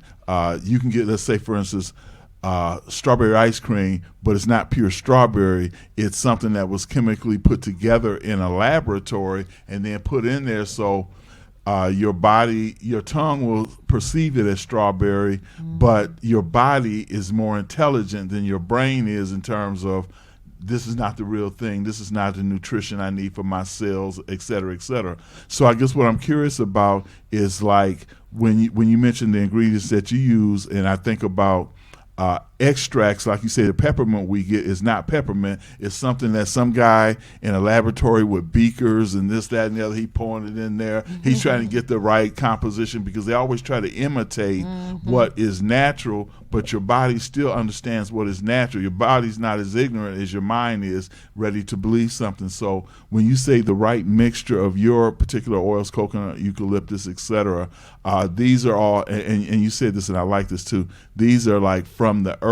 you can get, let's say for instance, strawberry ice cream, but it's not pure strawberry. It's something that was chemically put together in a laboratory and then put in there, so your tongue will perceive it as strawberry, but your body is more intelligent than your brain is in terms of this is not the real thing. This is not the nutrition I need for my cells, et cetera, et cetera. So I guess what I'm curious about is like when you mention the ingredients that you use, and I think about extracts, like you say, the peppermint we get is not peppermint. It's something that some guy in a laboratory with beakers and this, that, and the other, he pouring it in there. He's trying to get the right composition because they always try to imitate what is natural, but your body still understands what is natural. Your body's not as ignorant as your mind is, ready to believe something. So when you say the right mixture of your particular oils, coconut, eucalyptus, etc., these are all, and you said this, and I like this too, these are like from the earth.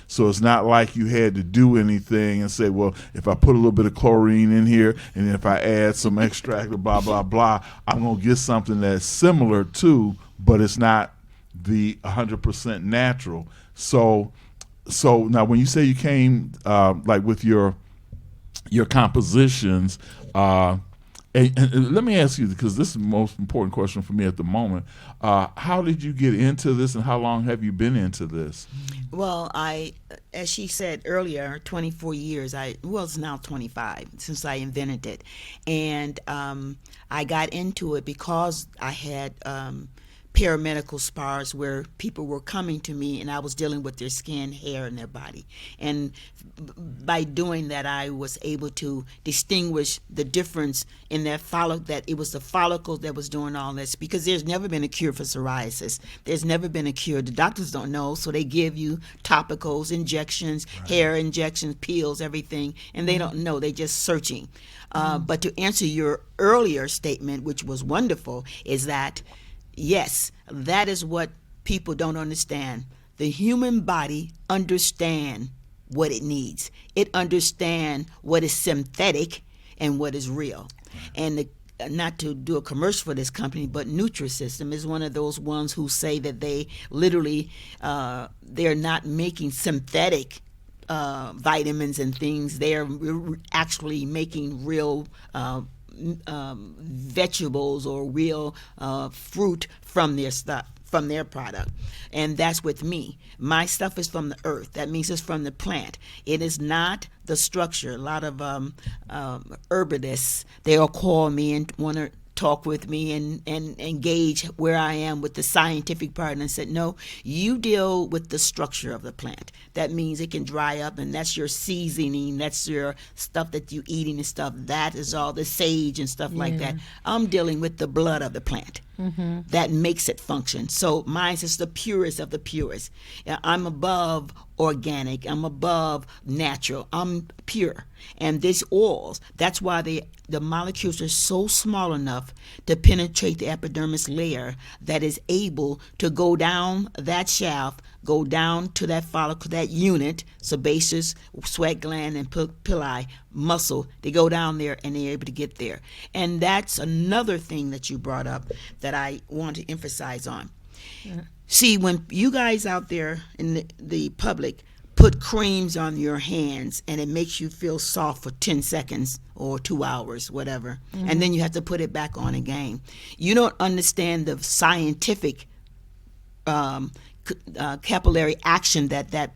So it's not like you had to do anything and say, well, if I put a little bit of chlorine in here, and then if I add some extract of blah, blah, blah, I'm going to get something that's similar to, but it's not the 100% natural. So now when you say you came like with your compositions, and let me ask you, because this is the most important question for me at the moment, how did you get into this, and how long have you been into this? Well, as she said earlier, 24 years. It's now 25 since I invented it. And I got into it because I had paramedical spars where people were coming to me and I was dealing with their skin, hair, and their body. And by doing that, I was able to distinguish the difference in that that it was the follicle that was doing all this, because there's never been a cure for psoriasis. There's never been a cure. The doctors don't know, so they give you topicals, injections, hair injections, peels, everything, and they don't know. They're just searching. But to answer your earlier statement, which was wonderful, is that yes, that is what people don't understand. The human body understands what it needs. It understands what is synthetic and what is real. And not to do a commercial for this company, but Nutrisystem is one of those ones who say that they literally, they're not making synthetic vitamins and things. They're actually making real vegetables or real fruit from their stuff, from their product. And that's with me. My stuff is from the earth. That means it's from the plant. It is not the structure. A lot of herbalists, they'll call me and want to talk with me and engage where I am with the scientific part, and I said, no, you deal with the structure of the plant. That means it can dry up, and that's your seasoning, that's your stuff that you eating and stuff. That is all the sage and stuff like that. I'm dealing with the blood of the plant. That makes it function. So mine is the purest of the purest. I'm above organic. I'm above natural. I'm pure. And these oils, that's why the molecules are so small enough to penetrate the epidermis layer that is able to go down that shaft, go down to that follicle, that unit, sebaceous, sweat gland, and pili, muscle. They go down there and they're able to get there. And that's another thing that you brought up that I want to emphasize on. See, when you guys out there in the public put creams on your hands and it makes you feel soft for 10 seconds or 2 hours, whatever, and then you have to put it back on again, you don't understand the scientific capillary action that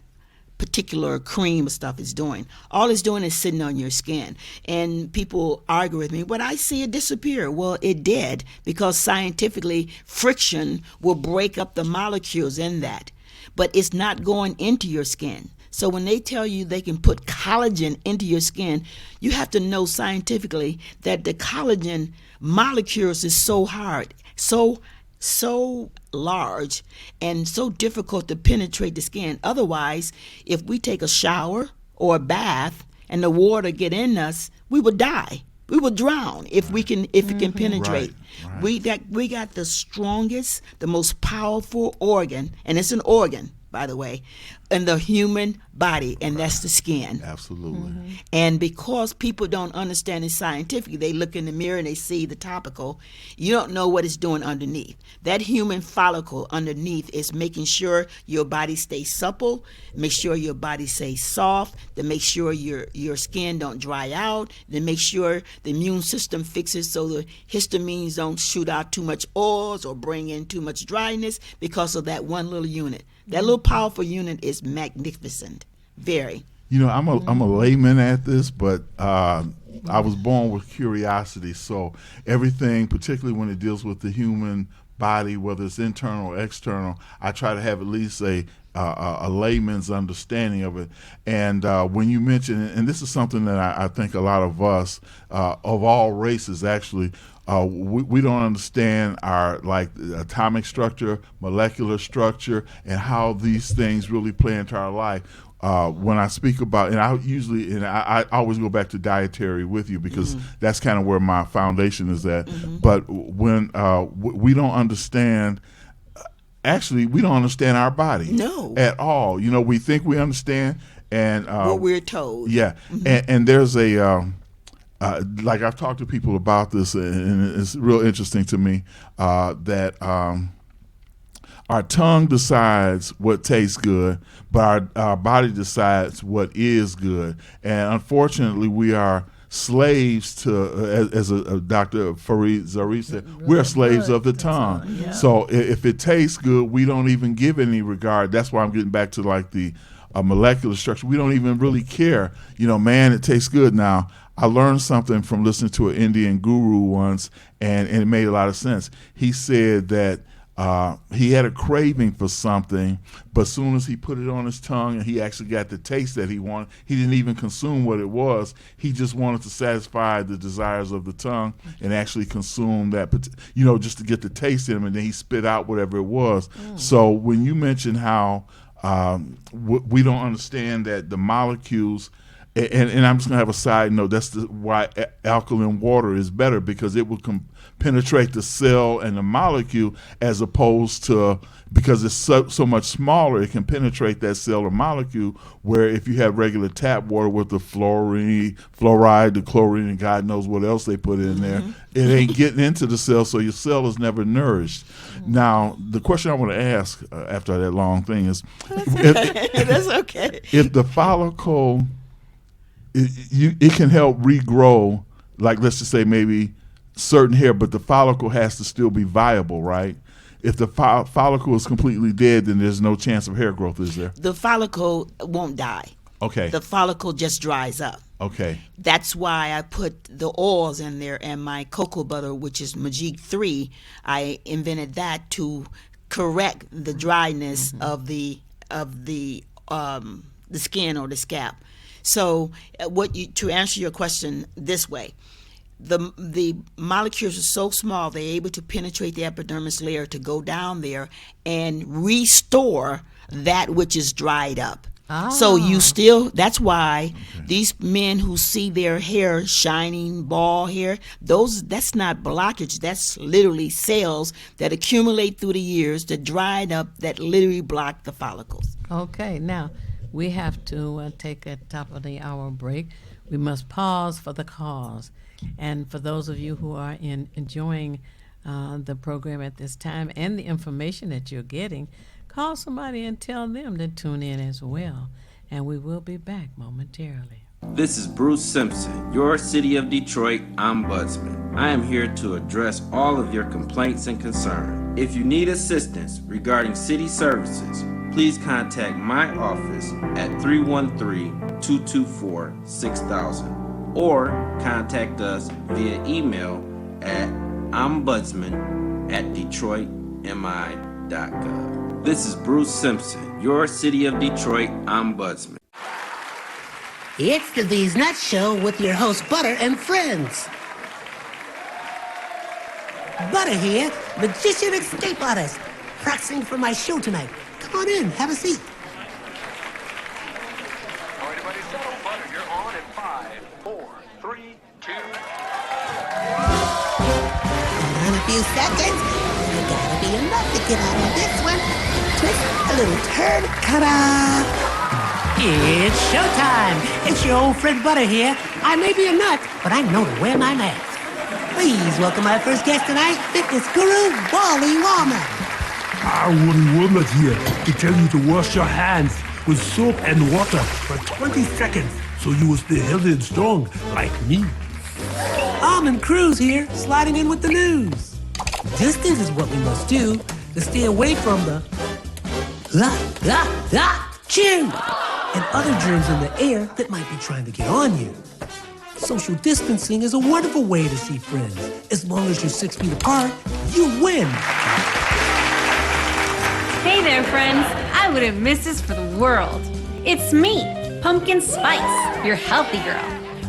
particular cream or stuff is doing. All it's doing is sitting on your skin. And people argue with me, but I see it disappear. Well, it did, because scientifically friction will break up the molecules in that. But it's not going into your skin. So when they tell you they can put collagen into your skin, you have to know scientifically that the collagen molecules is so hard, so large, and so difficult to penetrate the skin. Otherwise, if we take a shower or a bath and the water get in us, we would die. We would drown if it can penetrate. Right. We got the strongest, the most powerful organ, and it's an organ, by the way, in the human body, and that's the skin. Absolutely. And because people don't understand it scientifically, they look in the mirror and they see the topical. You don't know what it's doing underneath. That human follicle underneath is making sure your body stays supple, make sure your body stays soft, to make sure your skin don't dry out, to make sure the immune system fixes so the histamines don't shoot out too much oils or bring in too much dryness because of that one little unit. That little powerful unit is magnificent, very. I'm a layman at this, but I was born with curiosity. So everything, particularly when it deals with the human body, whether it's internal or external, I try to have at least a layman's understanding of it. And when you mention, and this is something that I think a lot of us, of all races actually, we don't understand our atomic structure, molecular structure, and how these things really play into our life. When I speak about, and I always go back to dietary with you because that's kind of where my foundation is at. But when we don't understand, actually, we don't understand our body at all. We think we understand, and what we're told. Yeah, and there's a like I've talked to people about this, and it's real interesting to me that. Our tongue decides what tastes good, but our body decides what is good. And unfortunately, we are slaves to, as a Dr. Fareed Zarif said, we're slaves of the tongue. Yeah. So if it tastes good, we don't even give any regard. That's why I'm getting back to the molecular structure. We don't even really care. Man, it tastes good. Now, I learned something from listening to an Indian guru once, and it made a lot of sense. He said that he had a craving for something, but as soon as he put it on his tongue and he actually got the taste that he wanted, he didn't even consume what it was. He just wanted to satisfy the desires of the tongue and actually consume that, just to get the taste in him, and then he spit out whatever it was. So when you mention how we don't understand that the molecules, and I'm just going to have a side note, that's why alkaline water is better, because it will penetrate the cell and the molecule, as opposed to, because it's so much smaller, it can penetrate that cell or molecule, where if you have regular tap water with the fluoride, the chlorine, and God knows what else they put in there, it ain't getting into the cell, so your cell is never nourished. Now, the question I want to ask after that long thing is, that's okay. If the follicle, it can help regrow, like let's just say maybe certain hair, but the follicle has to still be viable, right? If the follicle is completely dead, then there's no chance of hair growth, is there? The follicle won't die. Okay. The follicle just dries up. Okay. That's why I put the oils in there, and my cocoa butter, which is Majik 3, I invented that to correct the dryness of the skin or the scalp. So to answer your question this way, the molecules are so small, they're able to penetrate the epidermis layer to go down there and restore that which is dried up. So that's why these men who see their hair shining, bald hair, that's not blockage, that's literally cells that accumulate through the years that dried up, that literally block the follicles. Okay, now we have to take a top of the hour break. We must pause for the cause. And for those of you who are enjoying the program at this time and the information that you're getting, call somebody and tell them to tune in as well. And we will be back momentarily. This is Bruce Simpson, your City of Detroit Ombudsman. I am here to address all of your complaints and concerns. If you need assistance regarding city services, please contact my office at 313-224-6000 or contact us via email at ombudsman@detroitmi.gov. This is Bruce Simpson, your City of Detroit Ombudsman. It's the These Nuts Show with your host, Butter and Friends. Butter here, magician escape artist, practicing for my show tonight. Come on in, have a seat. Everybody settle. Butter, you're on in 5, 4, 3, 2. In a few seconds, you gotta be enough to get out of this one. Twist a little turn, ta-da! It's showtime. It's your old friend Butter here. I may be a nut, but I know to wear my mask. Please welcome my first guest tonight, fitness guru, Wally Wallman. Wally Woodland here to tell you to wash your hands with soap and water for 20 seconds so you will stay healthy and strong like me. Almond Cruz here, sliding in with the news. Distance is what we must do to stay away from the chew. and other germs in the air that might be trying to get on you. Social distancing is a wonderful way to see friends. As long as you're 6 feet apart, you win. Hey there, friends. I wouldn't miss this for the world. It's me, Pumpkin Spice, your healthy girl.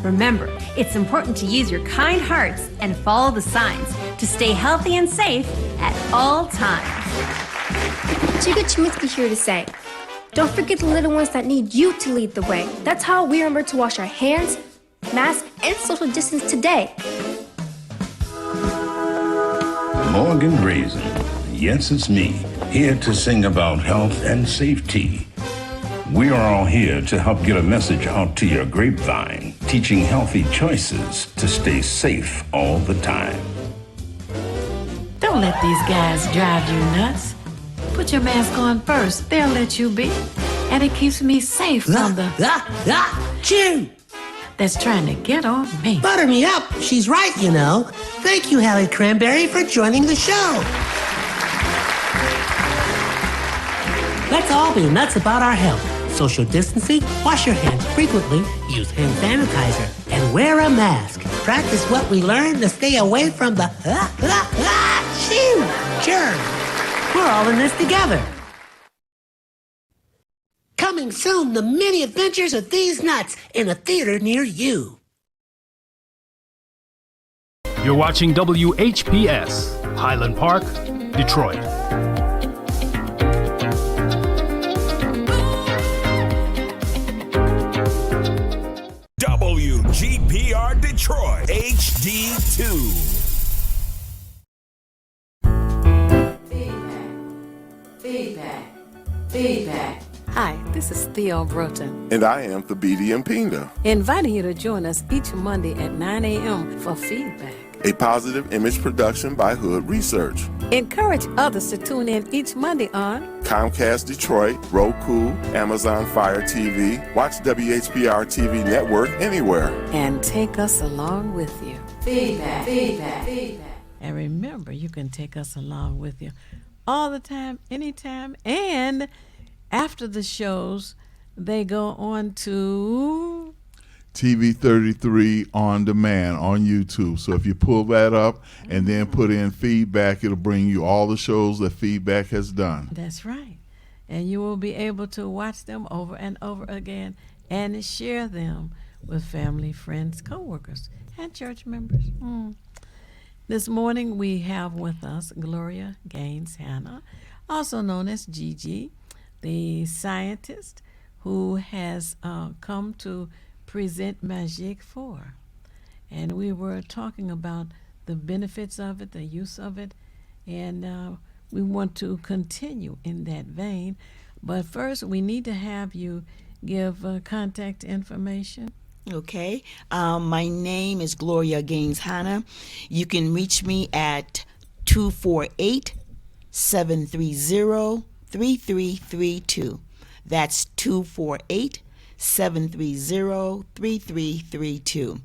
Remember, it's important to use your kind hearts and follow the signs to stay healthy and safe at all times. Chica Chiminsky here to say, don't forget the little ones that need you to lead the way. That's how we remember to wash our hands, mask, and social distance today. Morgan Raisin. Yes, it's me, here to sing about health and safety. We are all here to help get a message out to your grapevine, teaching healthy choices to stay safe all the time. Don't let these guys drive you nuts. Put your mask on first. They'll let you be. And it keeps me safe from the... Chew! That's trying to get on me. Butter me up. She's right, you know. Thank you, Hallie Cranberry, for joining the show. Let's all be nuts about our health. Social distancing, wash your hands frequently, use hand sanitizer, and wear a mask. Practice what we learned to stay away from the germs. We're all in this together. Coming soon, the many adventures of these nuts in a theater near you. You're watching WHPS, Highland Park, Detroit. WGPR Detroit, HD2. Feedback. Hi, this is Theo Broughton, And I am Thabiti Mpinga, inviting you to join us each Monday at 9 a.m. for feedback. a positive image production by Hood Research. Encourage others to tune in each Monday on Comcast Detroit, Roku, Amazon Fire TV, watch WHPR TV Network anywhere. and take us along with you. Feedback. And remember, you can take us along with you all the time, anytime, and after the shows, they go on to TV 33 on demand on YouTube. So if you pull that up and then put in feedback, it'll bring you all the shows that feedback has done. That's right. And you will be able to watch them over and over again and share them with family, friends, co-workers, and church members. This morning we have with us Gloria Gaines Hannah, also known as Gigi, the scientist who has come to present Magique 4. And we were talking about the benefits of it, the use of it, and we want to continue in that vein. But first, we need to have you give contact information. Okay. My name is Gloria Gaines Hannah. You can reach me at 248-730-3332. That's 248-730-3332.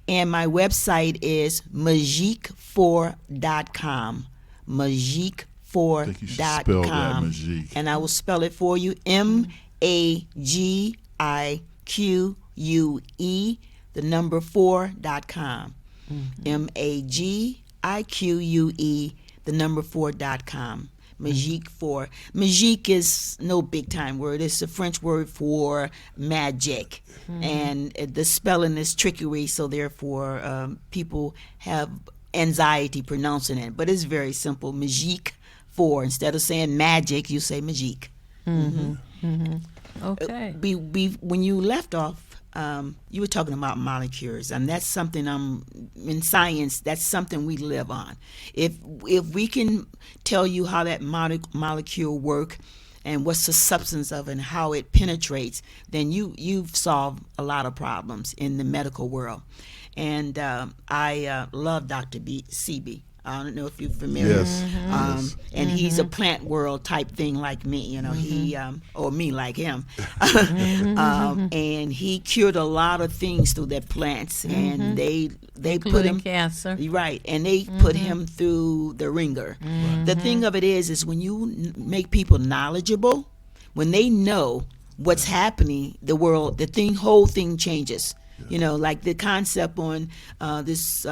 And my website is magique4.com. Magique4.com. I think you should spell that, Magique. And I will spell it for you. MAGIQUE, the number 4.com. MAGIQUE, the number 4.com. Magique 4. Magique is no big time word. It's a French word for magic. And the spelling is trickery, so therefore people have anxiety pronouncing it. But it's very simple. Magique 4. Instead of saying magic, you say magique. Okay. When you left off, you were talking about molecules, and that's something in science. That's something we live on. If we can tell you how that molecule work and what's the substance of it and how it penetrates, then you've solved a lot of problems in the medical world. And I love Dr. CB. I don't know if you're familiar. Yes. And he's a plant world type thing like me, you know. He or me like him, and he cured a lot of things through their plants, and they put him cancer, right, and they put him through the ringer. The thing of it is when you make people knowledgeable, when they know what's happening, the world, whole thing changes. You know, like the concept on this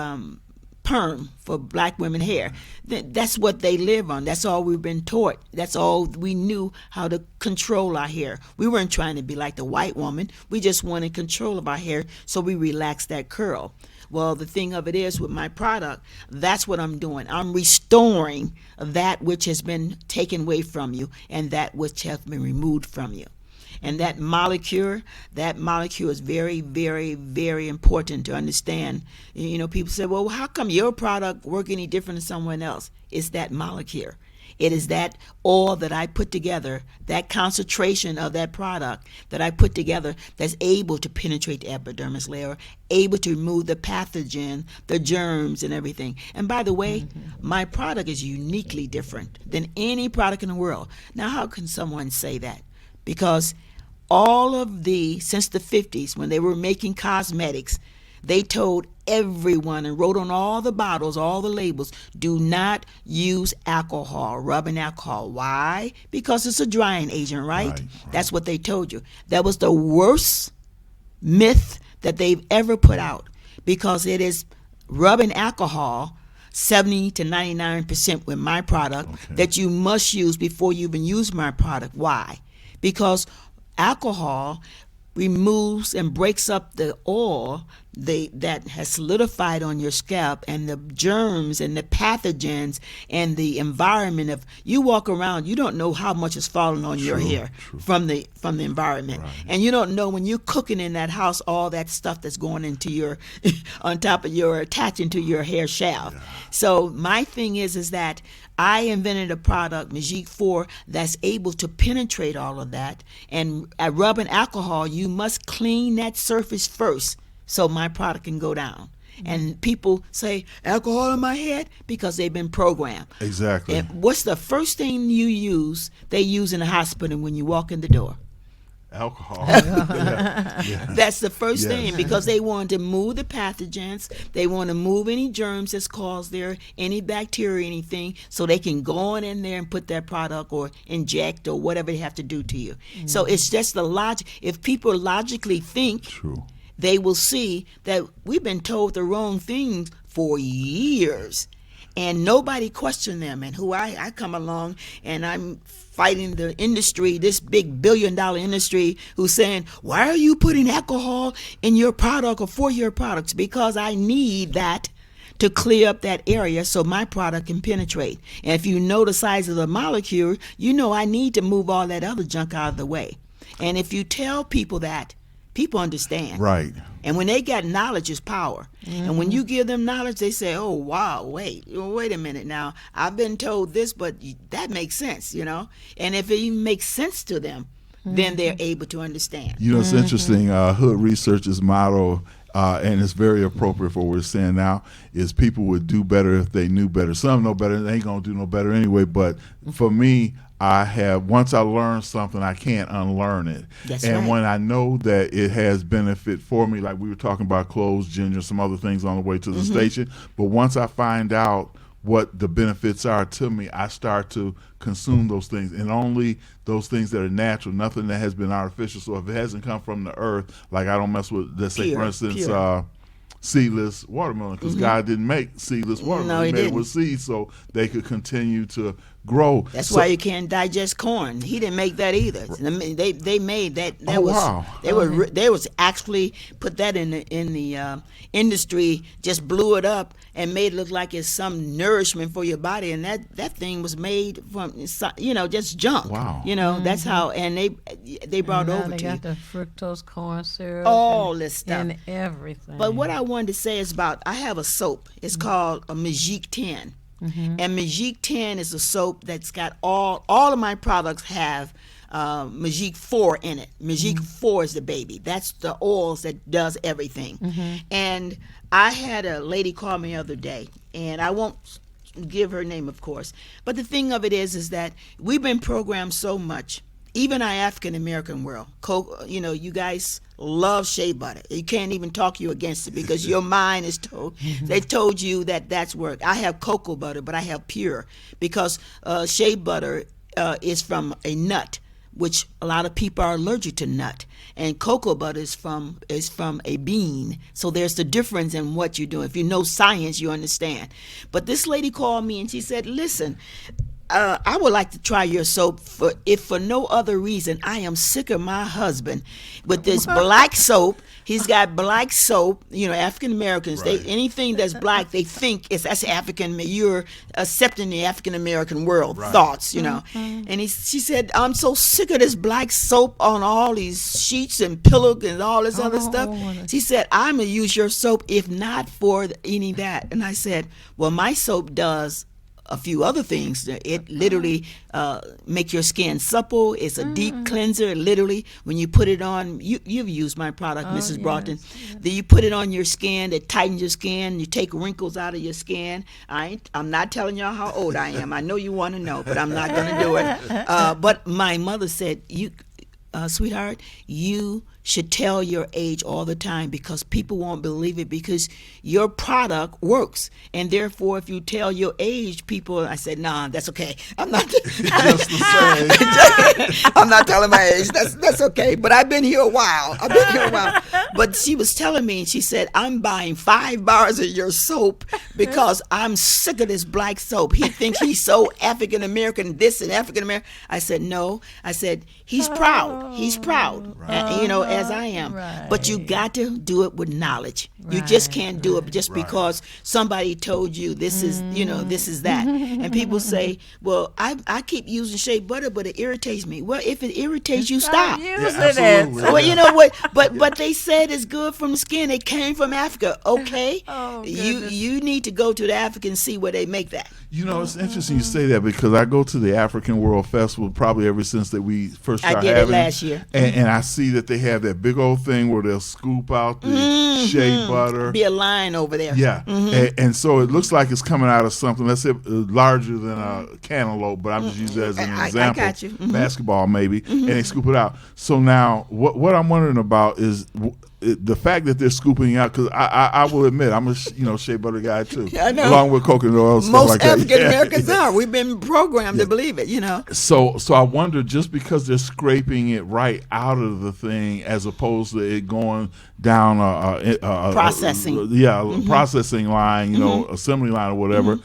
perm for black women hair. That's what they live on. That's all we've been taught. That's all we knew, how to control our hair. We weren't trying to be like the white woman. We just wanted control of our hair, so we relaxed that curl. Well, the thing of it is, with my product, that's what I'm doing. I'm restoring that which has been taken away from you and that which has been removed from you. And that molecule is very, very, very important to understand. You know, people say, well, how come your product work any different than someone else? It's that molecule. It is that oil that I put together, that concentration of that product that I put together that's able to penetrate the epidermis layer, able to remove the pathogen, the germs and everything. And by the way, my product is uniquely different than any product in the world. Now, how can someone say that? Because since the 50s, when they were making cosmetics, they told everyone and wrote on all the bottles, all the labels, do not use alcohol, rubbing alcohol. Why? Because it's a drying agent, right? That's what they told you. That was the worst myth that they've ever put out, because it is rubbing alcohol 70 to 99% with my product that you must use before you even use my product. Why? Because alcohol removes and breaks up the oil that has solidified on your scalp, and the germs and the pathogens and the environment of you walk around, you don't know how much is falling on your hair from the environment. And you don't know when you're cooking in that house all that stuff that's going into your on top of your attaching to your hair shaft. So my thing is that I invented a product, Magique 4, that's able to penetrate all of that. And at rubbing alcohol, you must clean that surface first so my product can go down. And people say, alcohol in my head? Because they've been programmed. Exactly. And what's the first thing they use in the hospital when you walk in the door? Alcohol. That's the first thing, because they want to move the pathogens. They want to move any germs that's caused there, any bacteria, anything, so they can go on in there and put that product or inject or whatever they have to do to you. So it's just the logic. If people logically think, they will see that we've been told the wrong things for years, and nobody questioned them. And I come along and I'm fighting the industry, this big billion-dollar industry, who's saying, why are you putting alcohol in your product or for your products? Because I need that to clear up that area so my product can penetrate. And if you know the size of the molecule, you know I need to move all that other junk out of the way. And if you tell people that, people understand. Right. And when they got knowledge is power. And when you give them knowledge, they say, oh, wow, wait a minute now. I've been told this, but that makes sense, you know. And if it even makes sense to them, then they're able to understand. You know, it's interesting. Hood Research's motto, and it's very appropriate for what we're saying now, is people would do better if they knew better. Some know better, they ain't going to do no better anyway. But for me, once I learn something, I can't unlearn it. That's and right. when I know that it has benefit for me, like we were talking about cloves, ginger, some other things on the way to the station, but once I find out what the benefits are to me, I start to consume those things, and only those things that are natural, nothing that has been artificial. So if it hasn't come from the earth, like I don't mess with, let's say, for instance, seedless watermelon, because God didn't make seedless watermelon. No, he made it with seeds so they could continue to grow. That's why you can't digest corn. He didn't make that either. They made that. They was actually put that in the industry, just blew it up and made it look like it's some nourishment for your body, and that thing was made from just junk. Wow. That's how. And they brought and over they to got you the fructose corn syrup, all this stuff and everything. But what I wanted to say is I have a soap. It's called a Magique 10. And Magique 10 is a soap that's got all of my products have Magique 4 in it. Magique 4 is the baby. That's the oils that does everything. And I had a lady call me the other day, and I won't give her name, of course. But the thing of it is that we've been programmed so much. Even our African American world, you guys love shea butter. You can't even talk you against it because your mind is told. They told you that that's work. I have cocoa butter, but I have pure, because shea butter is from a nut. which a lot of people are allergic to nut, and cocoa butter is from a bean. So there's the difference in what you do. If you know science, you understand. But this lady called me and she said, listen, I would like to try your soap if for no other reason. I am sick of my husband with this black soap. He's got black soap. You know, African Americans, anything that's black, they think that's African. You're accepting the African American world thoughts, you know. And she said, I'm so sick of this black soap on all these sheets and pillows and all this other stuff. She said, I'm gonna use your soap if not for any of that. And I said, well, my soap does a few other things. It literally make your skin supple. It's a deep cleanser. Literally, when you put it on, you've used my product, Mrs. Broughton. Then you put it on your skin. It tightens your skin. You take wrinkles out of your skin. I'm not telling y'all how old I am. I know you want to know, but I'm not going to do it. But my mother said, sweetheart, you should tell your age all the time because people won't believe it because your product works. And therefore, if you tell your age, people, I said, nah, that's okay. I'm not I'm not telling my age. That's okay. But I've been here a while. But she was telling me, and she said, I'm buying 5 bars of your soap because I'm sick of this black soap. He thinks he's so African American, this and African American. I said, no. I said, he's proud. He's proud. You know, as I am. But you got to do it with knowledge. You just can't do it just because somebody told you this is, you know, this is that. And people say, well, I keep using shea butter, but it irritates me. Well, if it irritates you, stop. Well, you know what? But they said it's good from the skin. It came from Africa. Okay. You need to go to the Africa and see where they make that. You know, it's interesting you say that because I go to the African World Festival probably ever since that we first started having it. I did it last year. And I see that they have that big old thing where they'll scoop out the shea butter. Be a line over there. Yeah. And so it looks like it's coming out of something, let's say larger than a cantaloupe, but I'm just using that as an example. I got you. Basketball maybe. And they scoop it out. So now what I'm wondering about is the fact that they're scooping out, because I will admit I'm a shea butter guy too, along with coconut oil and stuff like that. Most African Americans are. We've been programmed to believe it, you know. So I wonder, just because they're scraping it right out of the thing as opposed to it going down a processing, processing line, you know, assembly line or whatever.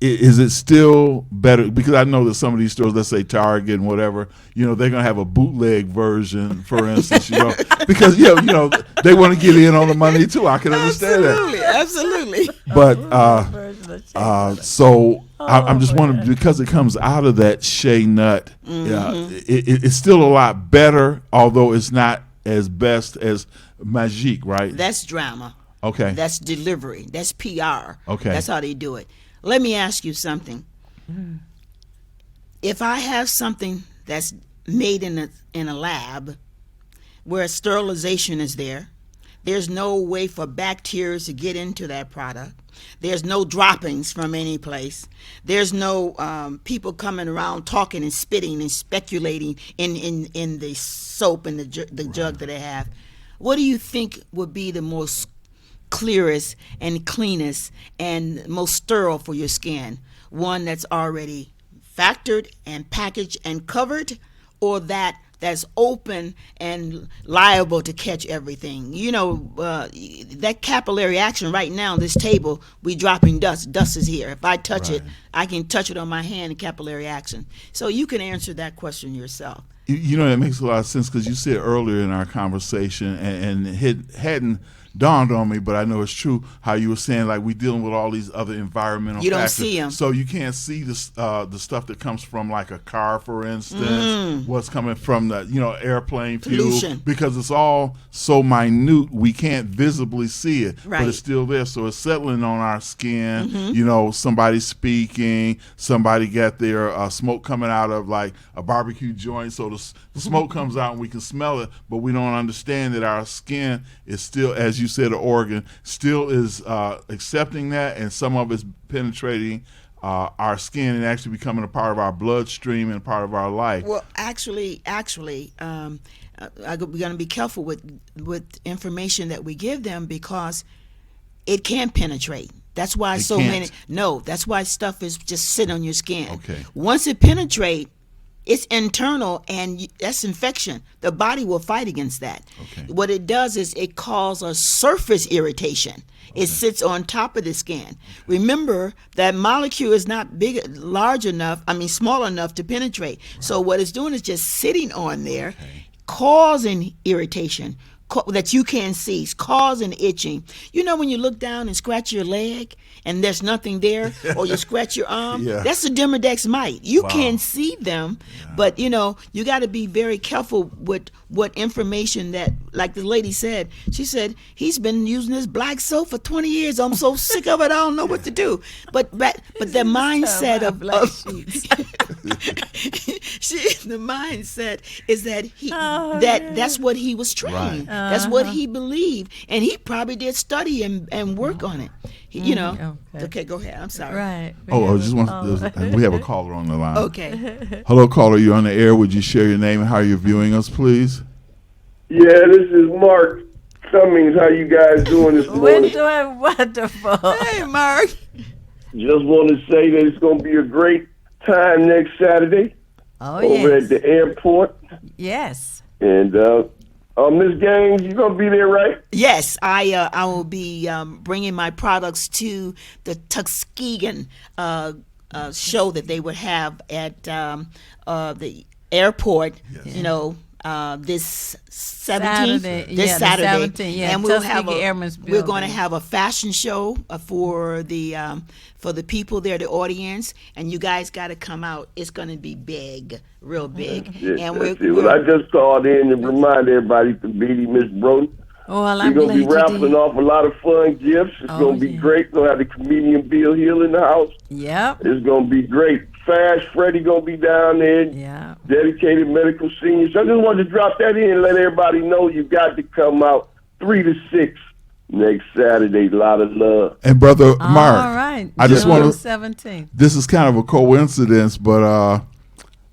Is it still better? Because I know that some of these stores, let's say Target and whatever, you know, they're gonna have a bootleg version, for instance, you know, because you know they want to get in on the money too. I can understand that. Absolutely. But so I'm just wondering, because it comes out of that shea nut, it's still a lot better, although it's not as best as Magique, right? That's drama. Okay. That's delivery. That's PR. Okay. That's how they do it. Let me ask you something. If I have something that's made in a lab where sterilization is there, there's no way for bacteria to get into that product. There's no droppings from any place. There's no people coming around talking and spitting and speculating in the soap and the jug that they have. What do you think would be the most clearest and cleanest and most sterile for your skin? One that's already factored and packaged and covered, or that's open and liable to catch everything? You know, that capillary action right now on this table, we dropping dust. Dust is here. If I touch it, I can touch it on my hand, and capillary action. So you can answer that question yourself. You know, that makes a lot of sense, because you said earlier in our conversation, and it hadn't dawned on me, but I know it's true, how you were saying, like, we're dealing with all these other environmental you don't factors. see them. So you can't see the stuff that comes from, like, a car, for instance, what's coming from the, you know, airplane fuel. Pollution. Because it's all so minute, we can't visibly see it, but it's still there. So it's settling on our skin. You know, somebody speaking, somebody got their smoke coming out of, like, a barbecue joint, so the smoke comes out and we can smell it, but we don't understand that our skin is still, as you said, an organ, still is accepting that, and some of it's penetrating our skin and actually becoming a part of our bloodstream and part of our life. Well, actually, we're going to be careful with information that we give them, because it can penetrate. That's why that's why stuff is just sitting on your skin. Okay. Once it penetrates, It's internal, and that's infection. The body will fight against that. Okay. What it does is it causes a surface irritation. It sits on top of the skin. Remember, that molecule is not small enough to penetrate. Right. So what it's doing is just sitting on there, causing irritation that you can't see, causing itching. You know when you look down and scratch your leg and there's nothing there, or you scratch your arm? That's a Demodex mite. You can't see them, but you got to be very careful with what information that, like the lady said. She said, he's been using this black soap for 20 years. I'm so sick of it, I don't know what to do. But the mindset of the mindset is that that's what he was trained. Right. That's what he believed, and he probably did study and work on it. Okay, go ahead. I'm sorry. Right. We have a caller on the line. Okay. Hello, caller. You're on the air. Would you share your name and how you're viewing us, please? Yeah, this is Mark Cummings. How you guys doing this morning? We're doing wonderful. Hey, Mark. Just want to say that it's going to be a great time next Saturday over at the airport. Yes. And Ms. Gaines, you going to be there, right? Yes, I will be bringing my products to the Tuskegee show that they would have at the airport. Yes. This 17th, Saturday, and we'll we're going to have a fashion show for the people there, the audience, and you guys got to come out. It's going to be big, real big. And I just called in to remind everybody to beat Miss Brody. We're going to be raffling off a lot of fun gifts. It's going to be great. We're going to have the comedian Bill Hill in the house. Yep. It's going to be great. Fast Freddie going to be down there. Yeah. Dedicated medical seniors. So I just wanted to drop that in and let everybody know you got to come out 3 to 6 next Saturday. A lot of love. And Brother Mark. All right. I just want to. 17th. This is kind of a coincidence, but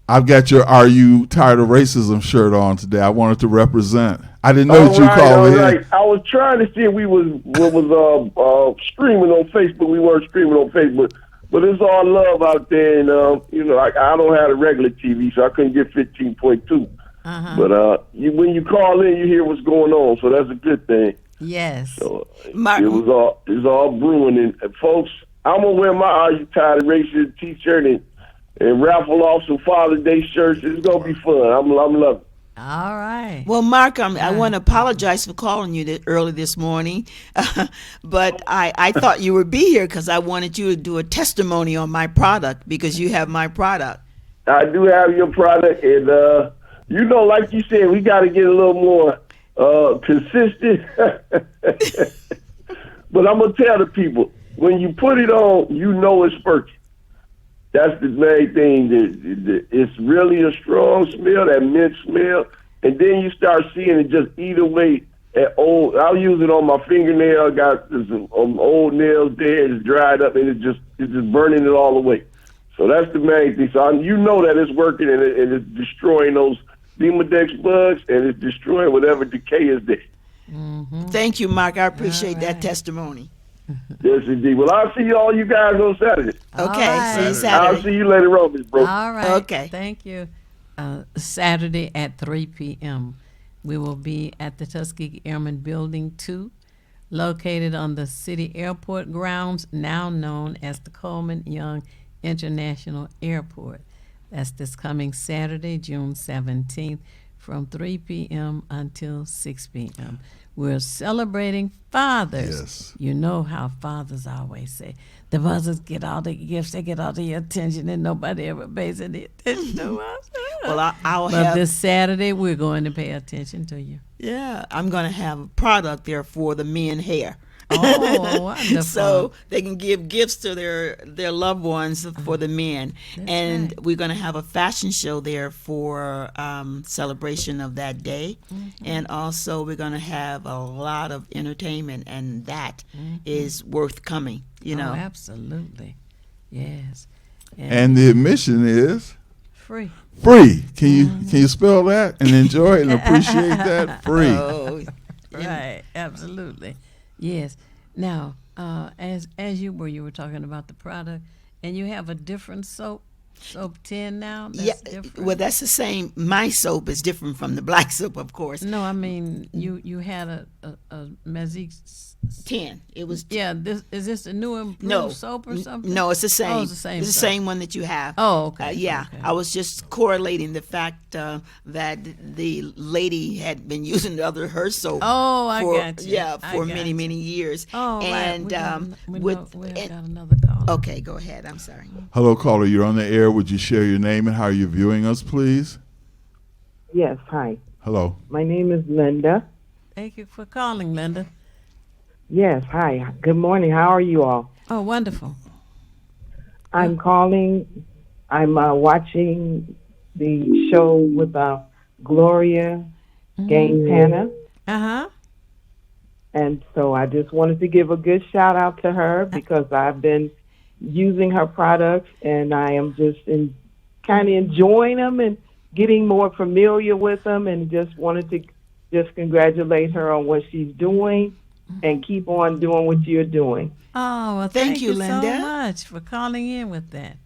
I've got your "Are You Tired of Racism" shirt on today. I wanted to represent. I didn't know that you called in. Right. I was trying to see if we was streaming on Facebook. We weren't streaming on Facebook, but it's all love out there. And I don't have a regular TV, so I couldn't get 15.2. But when you call in, you hear what's going on, so that's a good thing. Yes. So it's all brewing, and folks, I'm gonna wear my "Are You Tired of Racism" T-shirt and raffle off some Father's Day shirts. It's gonna be fun. I'm loving it. All right. Well, Mark, I want to apologize for calling you early this morning, but I thought you would be here because I wanted you to do a testimony on my product because you have my product. I do have your product, and like you said, we got to get a little more consistent. But I'm gonna tell the people, when you put it on, it's working. That's the main thing. It's really a strong smell, that mint smell, and then you start seeing it just eat away at old. I'll use it on my fingernail. I got some old nails there. It's dried up, and it's just burning it all away. So that's the main thing. So that it's working, and it's destroying those Demodex bugs, and it's destroying whatever decay is there. Mm-hmm. Thank you, Mark. I appreciate that testimony. Yes, indeed. Well, I'll see all you guys on Saturday. Okay, right. See you Saturday. I'll see you later on, Ms. Brooks. All right. Okay. Thank you. Saturday at 3 p.m. We will be at the Tuskegee Airmen Building 2, located on the city airport grounds, now known as the Coleman Young International Airport. That's this coming Saturday, June 17th, from 3 p.m. until 6 p.m. We're celebrating fathers. Yes. You know how fathers always say, the mothers get all the gifts, they get all the attention, and nobody ever pays any attention to us. Well, but this Saturday, we're going to pay attention to you. Yeah, I'm going to have a product there for the men hair. Oh, wonderful. So they can give gifts to their loved ones for the men. And we're going to have a fashion show there for celebration of that day. Mm-hmm. And also we're going to have a lot of entertainment, and that is worth coming, know. Absolutely. Yes. And the admission is? Free. Free. Can you spell that and enjoy it and appreciate that? Free. Oh, right. Absolutely. Yes. Now, as you were talking about the product, and you have a different soap. soap 10 now? That's Yeah, different. well, that's the same. My soap is different from the black soap, of course. No, I mean you had a Magic 10. It was. Yeah. Is this a new improved No soap or something? No, it's the same. Oh, it's the same. It's the soap. same one that you have. Oh, okay. Yeah, Okay. I was just correlating the fact that the lady had been using her soap. Oh, I for, got you. Yeah, I for got many you. many years. Oh, and right. We with got another call. okay, go ahead. I'm sorry. Hello, caller. You're on the air. Would you share your name and how you're viewing us, please? Yes, hi. Hello. My name is Linda. Thank you for calling, Linda. Yes, hi. Good morning. How are you all? Oh, wonderful. I'm calling. I'm watching the show with Gloria Gaines Hannah. Uh-huh. And so I just wanted to give a good shout out to her because I've been using her products and I am just kind of enjoying them and getting more familiar with them, and just wanted to just congratulate her on what she's doing and keep on doing what you're doing. Oh, well, Thank thank you, so Linda. much for calling in with that.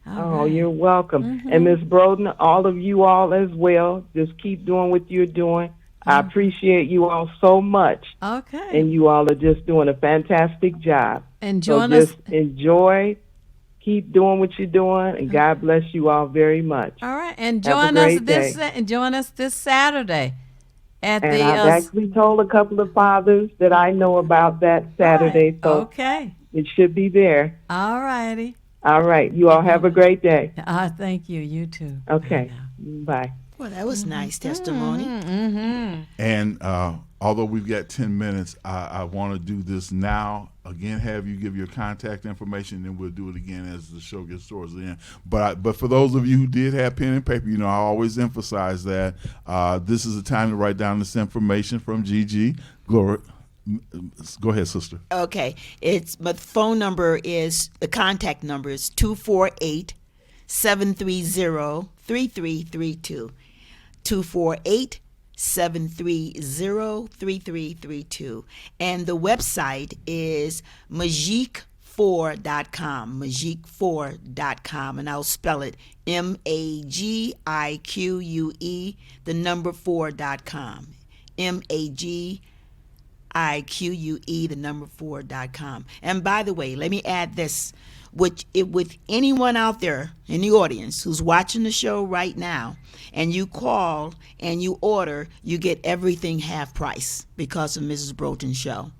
Oh, you're welcome. And Miss Broden, all of you all as well, just keep doing what you're doing. I appreciate you all so much. Okay. And you all are just doing a fantastic job. And so join us. just enjoy, keep doing what you're doing, and God bless you all very much. All right, and Have a join us great this day. and join us this Saturday at And the. I've actually told a couple of fathers that I know about that Saturday, so Okay. it should be there. All righty. All right. You all have a great day. Thank you. You too. Okay. Bye. Well, that was nice testimony. Mm-hmm. And although we've got 10 minutes, I want to do this now. Again, have you give your contact information, and then we'll do it again as the show gets towards the end. But for those of you who did have pen and paper, I always emphasize that this is the time to write down this information from Gigi. Gloria, go ahead, sister. Okay, my phone number is, the contact number is 248-730-3332. 248-730-3332. And the website is Magique4.com, Magique4.com, and I'll spell it Magique, the number 4.com, Magique, the number 4.com. And by the way, let me add this. With anyone out there in the audience who's watching the show right now, and you call and you order, you get everything half price because of Mrs. Broughton's show.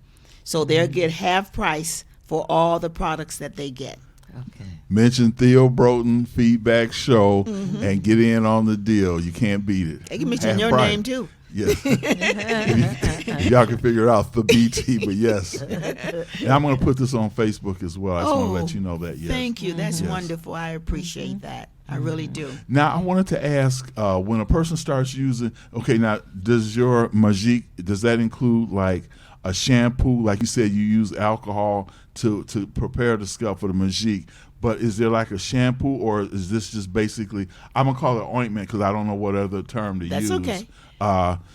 So they'll get half price for all the products that they get. Okay. Mention Theo Broughton Feedback Show and get in on the deal. You can't beat it. They can mention Half your price. name too. Yes. If y'all can figure it out, the BT, but yes. And I'm going to put this on Facebook as well. I just want to let you know that, yes. Thank you. That's Yes. wonderful. I appreciate that. I really do. Now, I wanted to ask, when a person starts using, okay, now, does your Magique, does that include like a shampoo? Like you said, you use alcohol to prepare the scalp for the Magique. But is there like a shampoo, or is this just basically, I'm going to call it ointment because I don't know what other term to use. That's okay.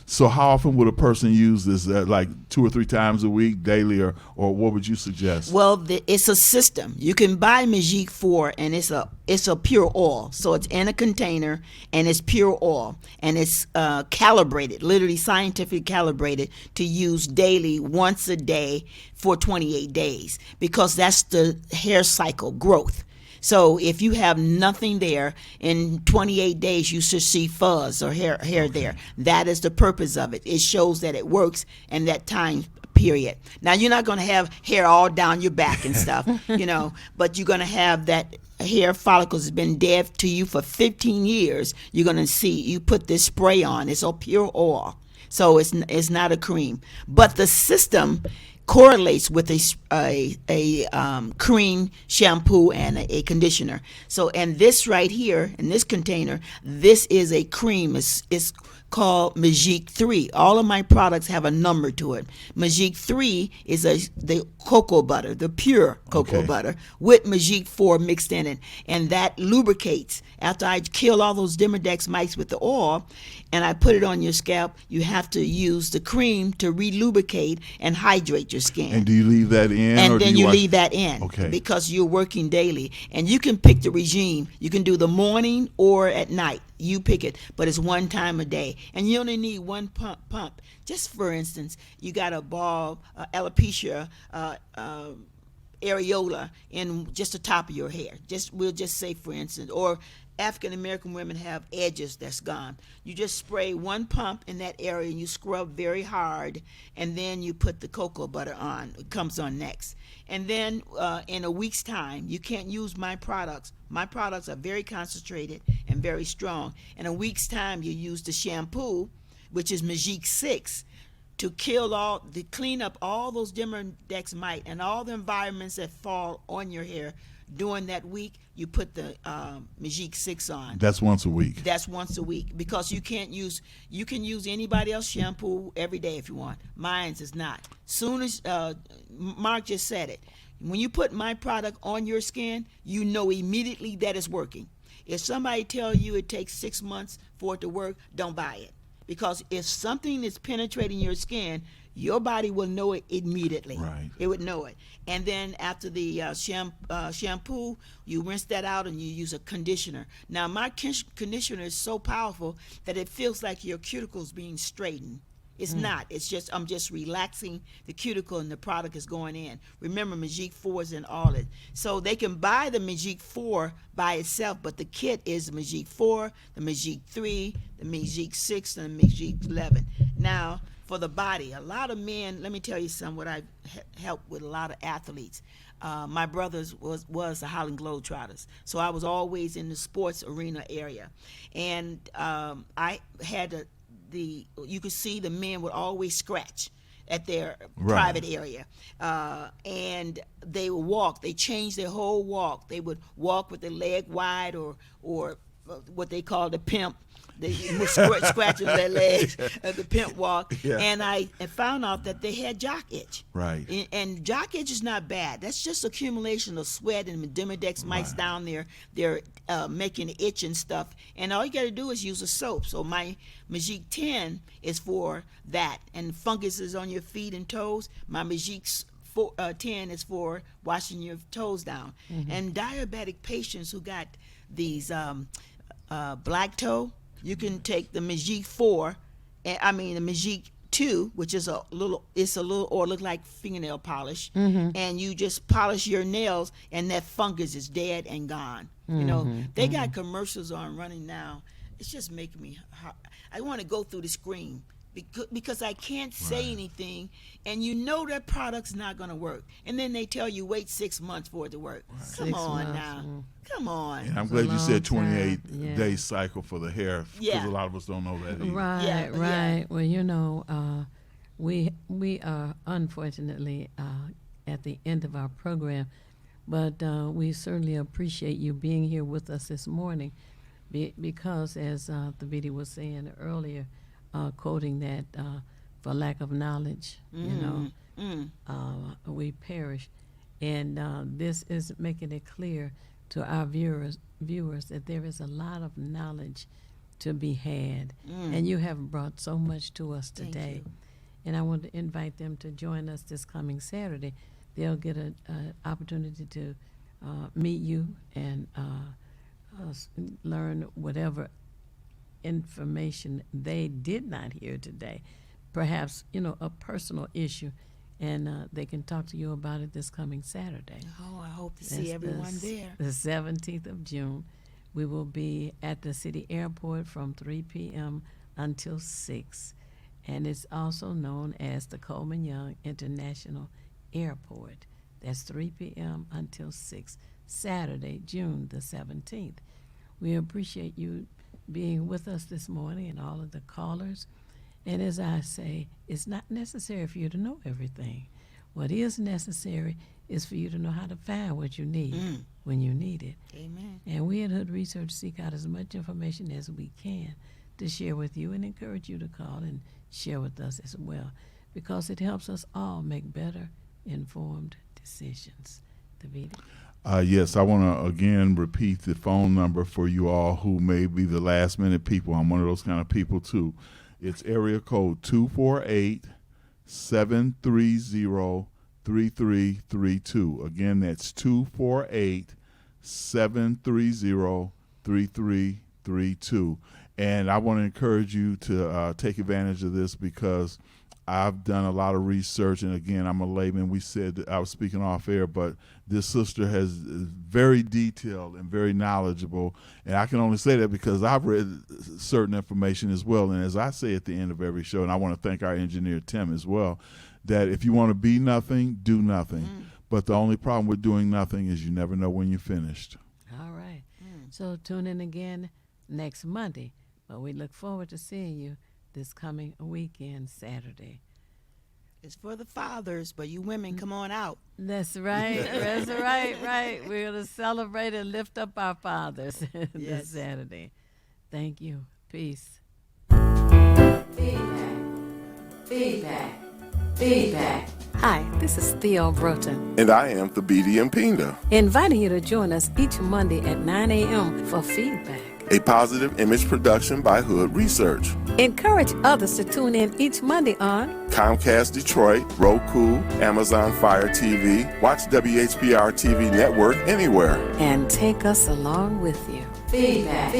So how often would a person use this? Like 2 or 3 times a week, daily, or what would you suggest? Well, it's a system. You can buy Magique 4, and it's a pure oil. So it's in a container, and it's pure oil, and it's calibrated, literally scientifically calibrated to use daily, once a day for 28 days, because that's the hair cycle growth. So if you have nothing there, in 28 days you should see fuzz or hair there. That is the purpose of it. It shows that it works in that time period. Now, you're not going to have hair all down your back and stuff, but you're going to have that hair follicles has been dead to you for 15 years. You're going to see, you put this spray on, it's a pure oil. So it's not a cream. But the system correlates with a cream, shampoo, and a conditioner. So, and this right here in this container, this is a cream. It's called Magique 3. All of my products have a number to it. Magique 3 is the cocoa butter, the pure cocoa butter, with Magique 4 mixed in it. And that lubricates. After I kill all those Demodex mites with the oil, and I put it on your scalp, you have to use the cream to re-lubricate and hydrate your skin. And do you leave that in? And or then do you wash- leave that in, Okay. because you're working daily. And you can pick the regime. You can do the morning or at night. You pick it, but it's one time a day. And you only need one pump. Just for instance, you got a bald alopecia areola in just the top of your hair. We'll just say, for instance, or African American women have edges that's gone. You just spray one pump in that area and you scrub very hard, and then you put the cocoa butter on. It comes on next. And then in a week's time, you can't use my products. My products are very concentrated and very strong. In a week's time, you use the shampoo, which is Magique 6, to clean up all those Demodex mite and all the environments that fall on your hair. During that week, you put the Magique 6 on. That's once a week. That's once a week, because you can use anybody else's shampoo every day if you want. Mine's is not. Soon as Mark just said it, when you put my product on your skin, you know immediately that it's working. If somebody tell you it takes 6 months for it to work, don't buy it. Because if something is penetrating your skin, your body will know it immediately. Right. It would know it. And then after the shampoo, you rinse that out and you use a conditioner. Now, my conditioner is so powerful that it feels like your cuticle's being straightened. It's not. It's just I'm just relaxing the cuticle and the product is going in. Remember, Magique 4 is in all it. So they can buy the Magique 4 by itself, but the kit is the Magique 4, the Magique 3, the Magique 6, and the Magique 11. Now, for the body, a lot of men, let me tell you something, what I helped with a lot of athletes. My brothers was the Harlem Globetrotters, so I was always in the sports arena area. And I had you could see the men would always scratch at their private area. And they would walk. They changed their whole walk. They would walk with their leg wide or what they call the pimp. They scratching their legs, the pimp walk. Yeah. And I found out that they had jock itch. Right. And jock itch is not bad. That's just accumulation of sweat and Demodex mites down there. They're making itch and stuff. And all you got to do is use a soap. So my Magique 10 is for that. And funguses on your feet and toes. My Magique 10 is for washing your toes down. Mm-hmm. And diabetic patients who got these black toe, you can take the Magique 4, the Magique 2, which is a little or look like fingernail polish, and you just polish your nails, and that fungus is dead and gone. You know, they got commercials on running now. It's just making me I want to go through the screen because I can't say anything, and you know that product's not going to work. And then they tell you wait 6 months for it to work. Come on now. Come on. And I'm glad you said 28-day cycle for the hair, because a lot of us don't know that either. Right, right. Well, you know, we are unfortunately at the end of our program, but we certainly appreciate you being here with us this morning, because as Thabiti was saying earlier, quoting that for lack of knowledge, we perish. And this is making it clear to our viewers that there is a lot of knowledge to be had. And you have brought so much to us today. And I want to invite them to join us this coming Saturday. They'll get an opportunity to meet you and learn whatever information they did not hear today, perhaps a personal issue, and they can talk to you about it this coming Saturday. Oh, I hope to see everyone there. The 17th of June. We will be at the city airport from 3 p.m. until 6, and it's also known as the Coleman Young International Airport. That's 3 p.m. until 6, Saturday, June the 17th. We appreciate you being with us this morning and all of the callers. And as I say, it's not necessary for you to know everything. What is necessary is for you to know how to find what you need when you need it. Amen. And we at Hood Research seek out as much information as we can to share with you and encourage you to call and share with us as well, because it helps us all make better informed decisions. David? Yes, I want to again repeat the phone number for you all who may be the last minute people. I'm one of those kind of people too. It's area code 248-730-3332. Again, that's 248-730-3332. And I want to encourage you to take advantage of this, because I've done a lot of research, and again, I'm a layman. We said that I was speaking off air, but this sister is very detailed and very knowledgeable, and I can only say that because I've read certain information as well. And as I say at the end of every show, and I want to thank our engineer Tim as well, that if you want to be nothing, do nothing. But the only problem with doing nothing is you never know when you're finished. All right. So tune in again next Monday, but we look forward to seeing you this coming weekend, Saturday. It's for the fathers, but you women, come on out. That's right. That's right. We're going to celebrate and lift up our fathers this Saturday. Thank you. Peace. Feedback. Hi, this is Theo Broughton, And I am Thabiti Mpinga, inviting you to join us each Monday at 9 a.m. for Feedback. a positive image production by Hood Research. Encourage others to tune in each Monday on Comcast Detroit, Roku, Amazon Fire TV, watch WHPR TV Network anywhere. and take us along with you. Feedback.